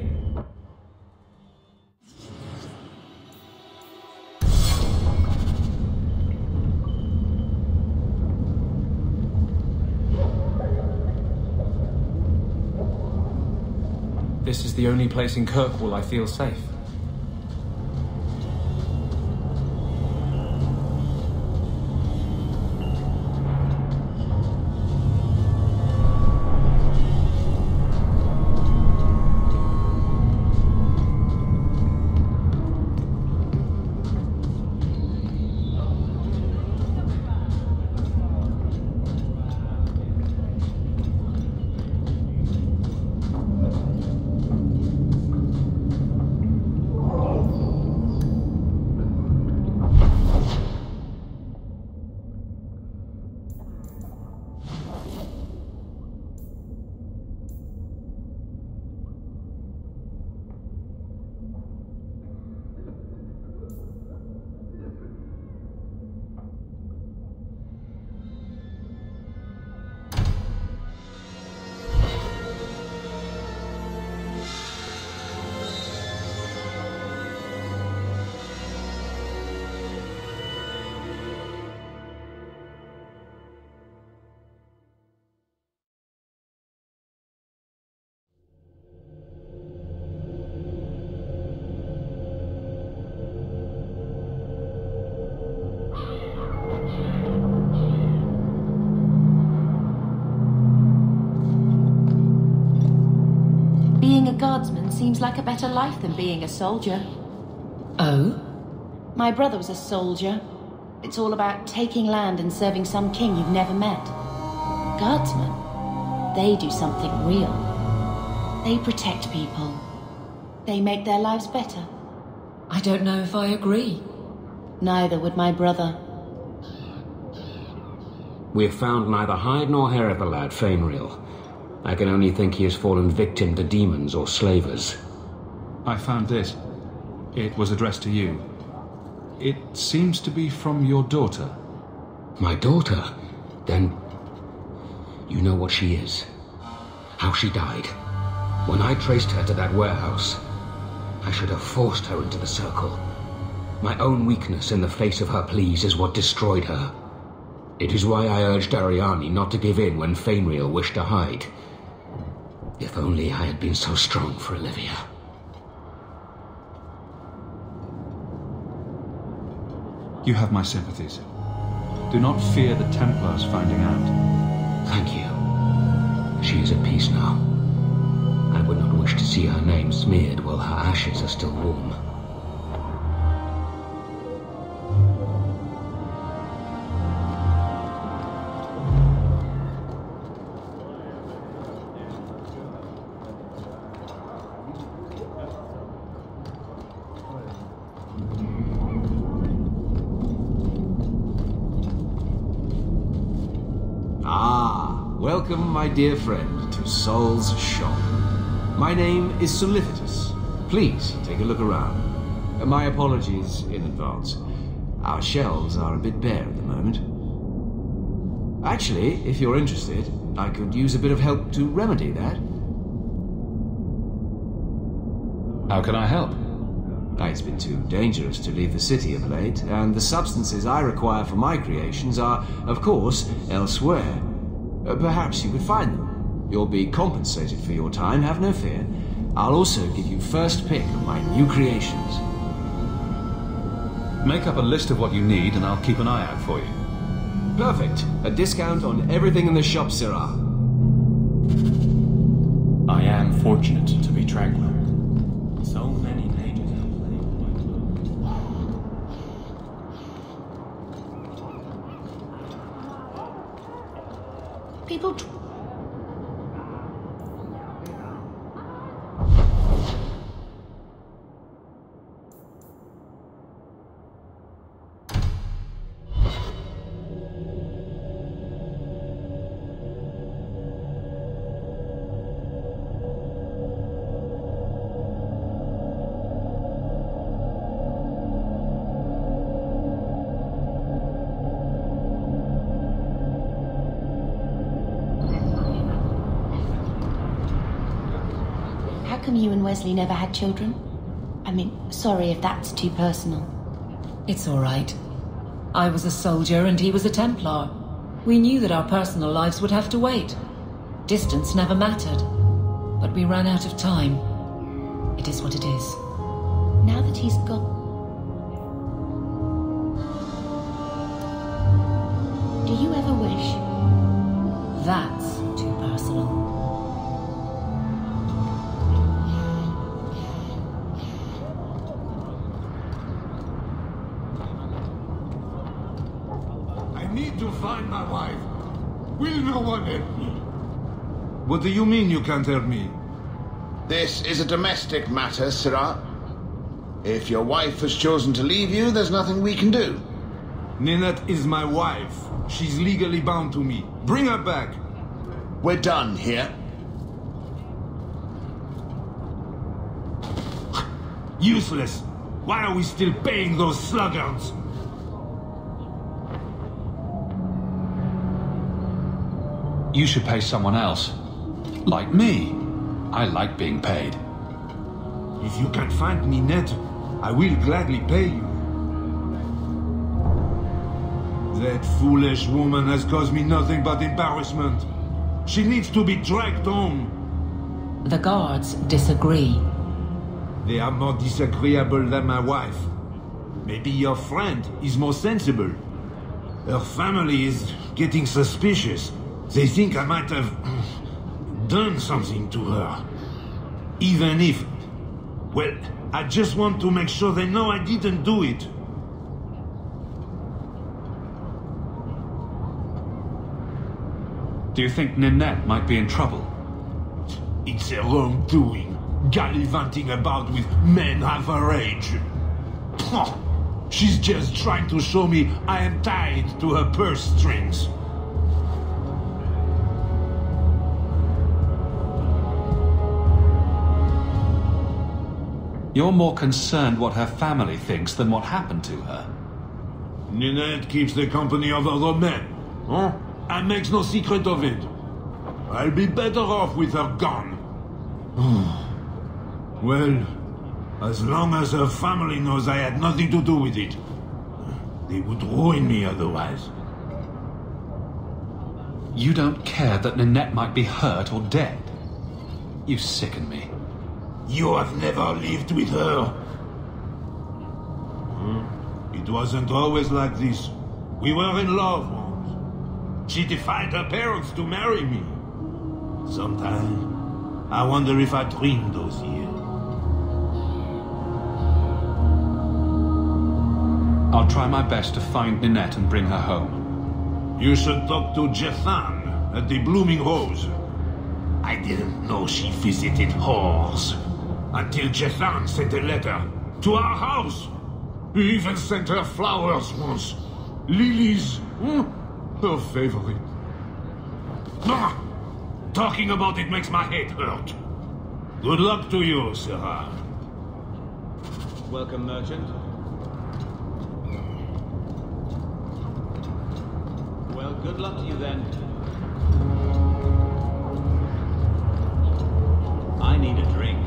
This is the only place in Kirkwall I feel safe. Being a guardsman seems like a better life than being a soldier. Oh? My brother was a soldier. It's all about taking land and serving some king you've never met. Guardsmen, they do something real. They protect people. They make their lives better. I don't know if I agree. Neither would my brother. We have found neither hide nor hair of the lad, Fainreal. I can only think he has fallen victim to demons or slavers. I found this. It was addressed to you. It seems to be from your daughter. My daughter? Then you know what she is. How she died. When I traced her to that warehouse, I should have forced her into the circle. My own weakness in the face of her pleas is what destroyed her. It is why I urged Ariane not to give in when Fainreal wished to hide. If only I had been so strong for Olivia. You have my sympathies. Do not fear the Templars finding out. Thank you. She is at peace now. I would not wish to see her name smeared while her ashes are still warm. Welcome, my dear friend, to Sol's shop. My name is Solicitus. Please take a look around. My apologies in advance. Our shelves are a bit bare at the moment. Actually, if you're interested, I could use a bit of help to remedy that. How can I help? It's been too dangerous to leave the city of late, and the substances I require for my creations are, of course, elsewhere. Perhaps you could find them. You'll be compensated for your time, have no fear. I'll also give you first pick of my new creations. Make up a list of what you need and I'll keep an eye out for you. Perfect. A discount on everything in the shop, Sirrah. I am fortunate to be tranquil. So many pages. People... How come you and Wesley never had children? I mean, sorry if that's too personal. It's all right. I was a soldier and he was a Templar. We knew that our personal lives would have to wait. Distance never mattered. But we ran out of time. It is what it is. Now that he's gone... Do you ever wish? That's too personal. I need to find my wife. Will no one help me? What do you mean you can't help me? This is a domestic matter, Sirrah. If your wife has chosen to leave you, there's nothing we can do. Ninette is my wife. She's legally bound to me. Bring her back. We're done here. Useless. Why are we still paying those sluggards? You should pay someone else. Like me. I like being paid. If you can find Ninette, I will gladly pay you. That foolish woman has caused me nothing but embarrassment. She needs to be dragged home. The guards disagree. They are more disagreeable than my wife. Maybe your friend is more sensible. Her family is getting suspicious. They think I might have done something to her. Even if... Well, I just want to make sure they know I didn't do it. Do you think Ninette might be in trouble? It's her own doing, gallivanting about with men half her age. She's just trying to show me I am tied to her purse strings. You're more concerned what her family thinks than what happened to her. Ninette keeps the company of other men, huh? And makes no secret of it. I'll be better off with her gone. Well, as long as her family knows I had nothing to do with it, they would ruin me otherwise. You don't care that Ninette might be hurt or dead? You sicken me. You have never lived with her. It wasn't always like this. We were in love once. She defied her parents to marry me. Sometimes, I wonder if I dreamed those years. I'll try my best to find Ninette and bring her home. You should talk to Jethan at the Blooming Rose. I didn't know she visited whores. Until Jethan sent a letter to our house. He even sent her flowers once. Lilies. Her favorite. Talking about it makes my head hurt. Good luck to you, Sarah. Welcome, merchant. Well, good luck to you then. I need a drink.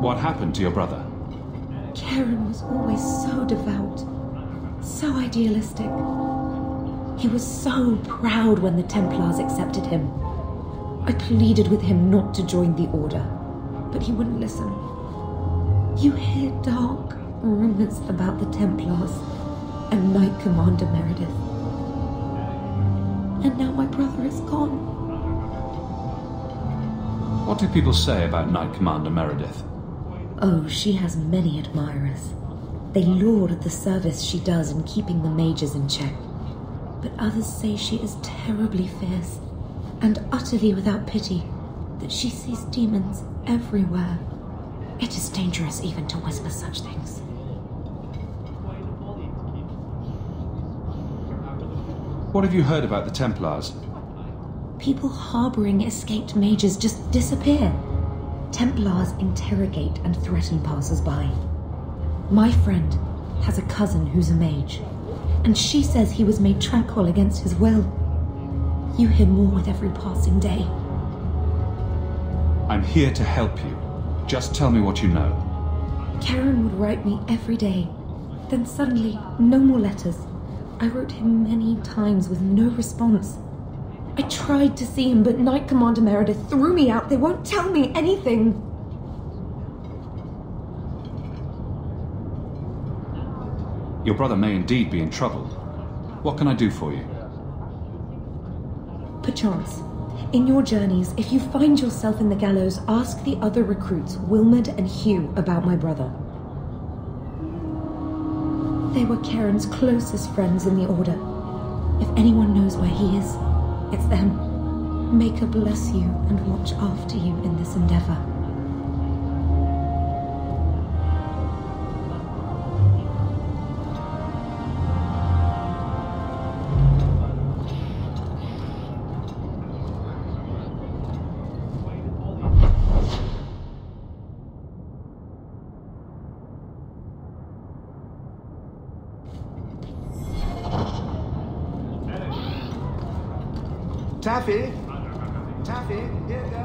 What happened to your brother? Karen was always so devout, so idealistic. He was so proud when the Templars accepted him. I pleaded with him not to join the Order, but he wouldn't listen. You hear dark rumors about the Templars and Knight Commander Meredith. And now my brother is gone. What do people say about Knight Commander Meredith? Oh, she has many admirers. They laud the service she does in keeping the mages in check. But others say she is terribly fierce and utterly without pity, that she sees demons everywhere. It is dangerous even to whisper such things. What have you heard about the Templars? People harboring escaped mages just disappear. Templars interrogate and threaten passers-by. My friend has a cousin who's a mage, and she says he was made tranquil against his will. You hear more with every passing day. I'm here to help you. Just tell me what you know. Karen would write me every day. Then suddenly, no more letters. I wrote him many times with no response. I tried to see him, but Knight Commander Meredith threw me out. They won't tell me anything. Your brother may indeed be in trouble. What can I do for you? Perchance, in your journeys, if you find yourself in the gallows, ask the other recruits, Wilmerd and Hugh, about my brother. They were Karen's closest friends in the Order. If anyone knows where he is, it's them. May God bless you and watch after you in this endeavor. Taffy? Taffy, here you go.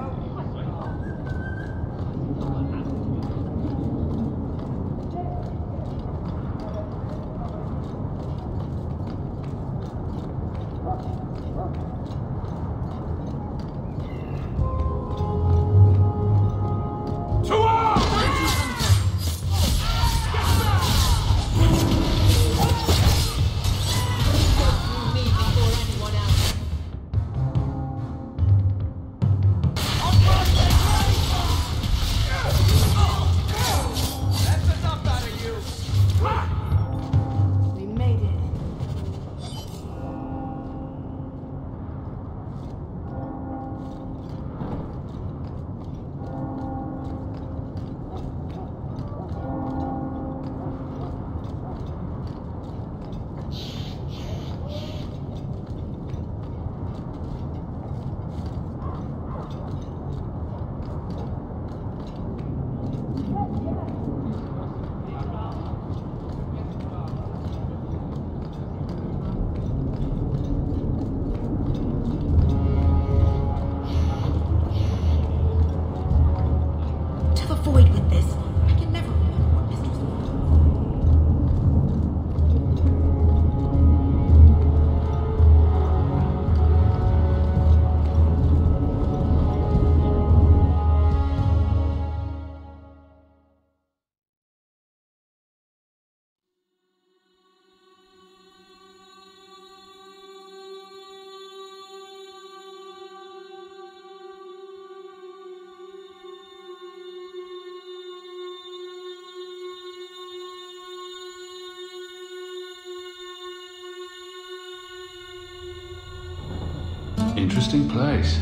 Interesting place.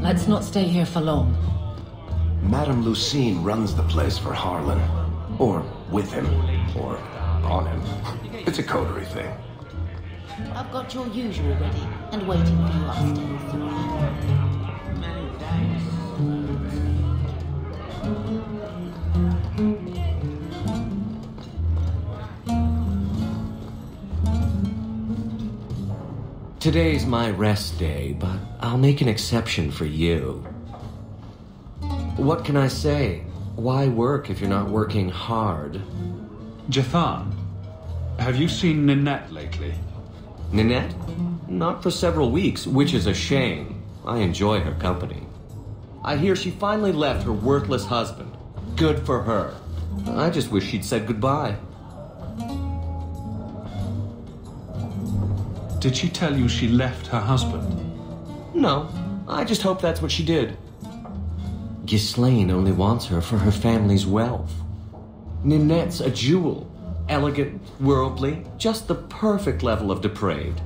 Let's not stay here for long. Madame Lucine runs the place for Harlan. Or with him. Or on him. It's a coterie thing. I've got your usual ready and waiting for you upstairs. Many thanks. Today's my rest day, but I'll make an exception for you. What can I say? Why work if you're not working hard? Jathan, have you seen Ninette lately? Ninette? Not for several weeks, which is a shame. I enjoy her company. I hear she finally left her worthless husband. Good for her. I just wish she'd said goodbye. Did she tell you she left her husband? No, I just hope that's what she did. Ghislaine only wants her for her family's wealth. Ninette's a jewel. Elegant, worldly, just the perfect level of depraved.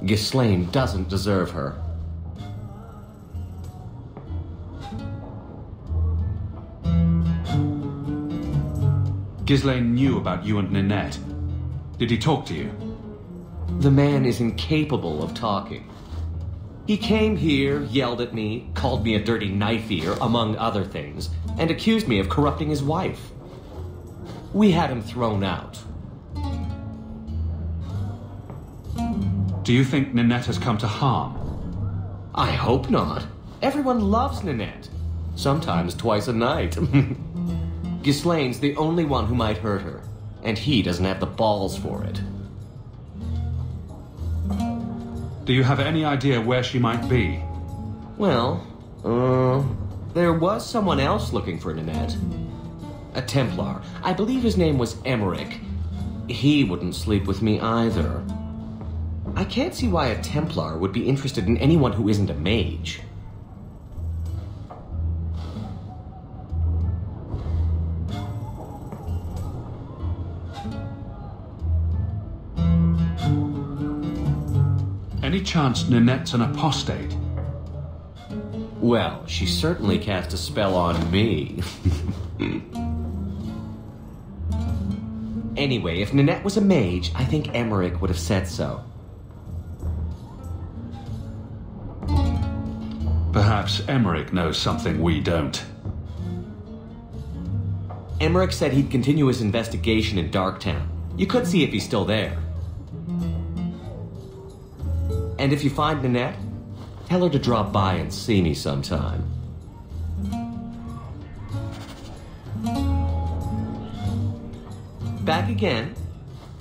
Ghislaine doesn't deserve her. Ghislaine knew about you and Ninette. Did he talk to you? The man is incapable of talking. He came here, yelled at me, called me a dirty knife-eater, among other things, and accused me of corrupting his wife. We had him thrown out. Do you think Ninette has come to harm? I hope not. Everyone loves Ninette. Sometimes twice a night. Ghislaine's the only one who might hurt her, and he doesn't have the balls for it. Do you have any idea where she might be? Well, there was someone else looking for Ninette. A Templar. I believe his name was Emmerich. He wouldn't sleep with me either. I can't see why a Templar would be interested in anyone who isn't a mage. Any chance Ninette's an apostate? Well, she certainly cast a spell on me. Anyway, if Ninette was a mage, I think Emmerich would have said so. Perhaps Emmerich knows something we don't. Emmerich said he'd continue his investigation in Darktown. You could see if he's still there. And if you find Ninette, tell her to drop by and see me sometime. Back again?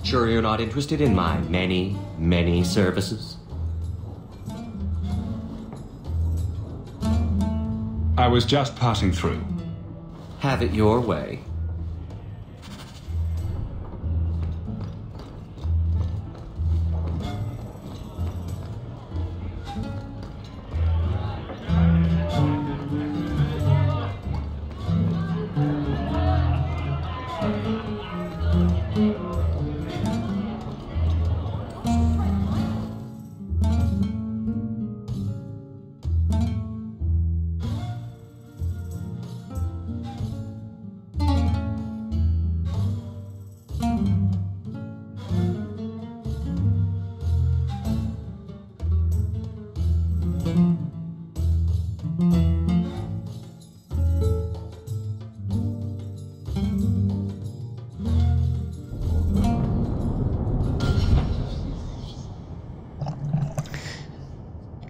Sure you're not interested in my many, many services? I was just passing through. Have it your way.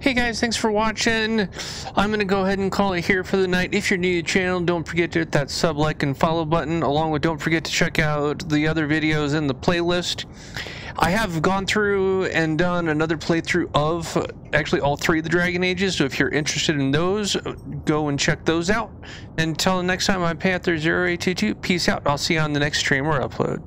Hey guys, thanks for watching. I'm going to go ahead and call it here for the night. If you're new to the channel, don't forget to hit that sub, like, and follow button. Along with, don't forget to check out the other videos in the playlist. I have gone through and done another playthrough of actually all 3 of the Dragon Ages, so if you're interested in those, go and check those out. Until next time, I'm Panther0822. Peace out. I'll see you on the next stream or upload.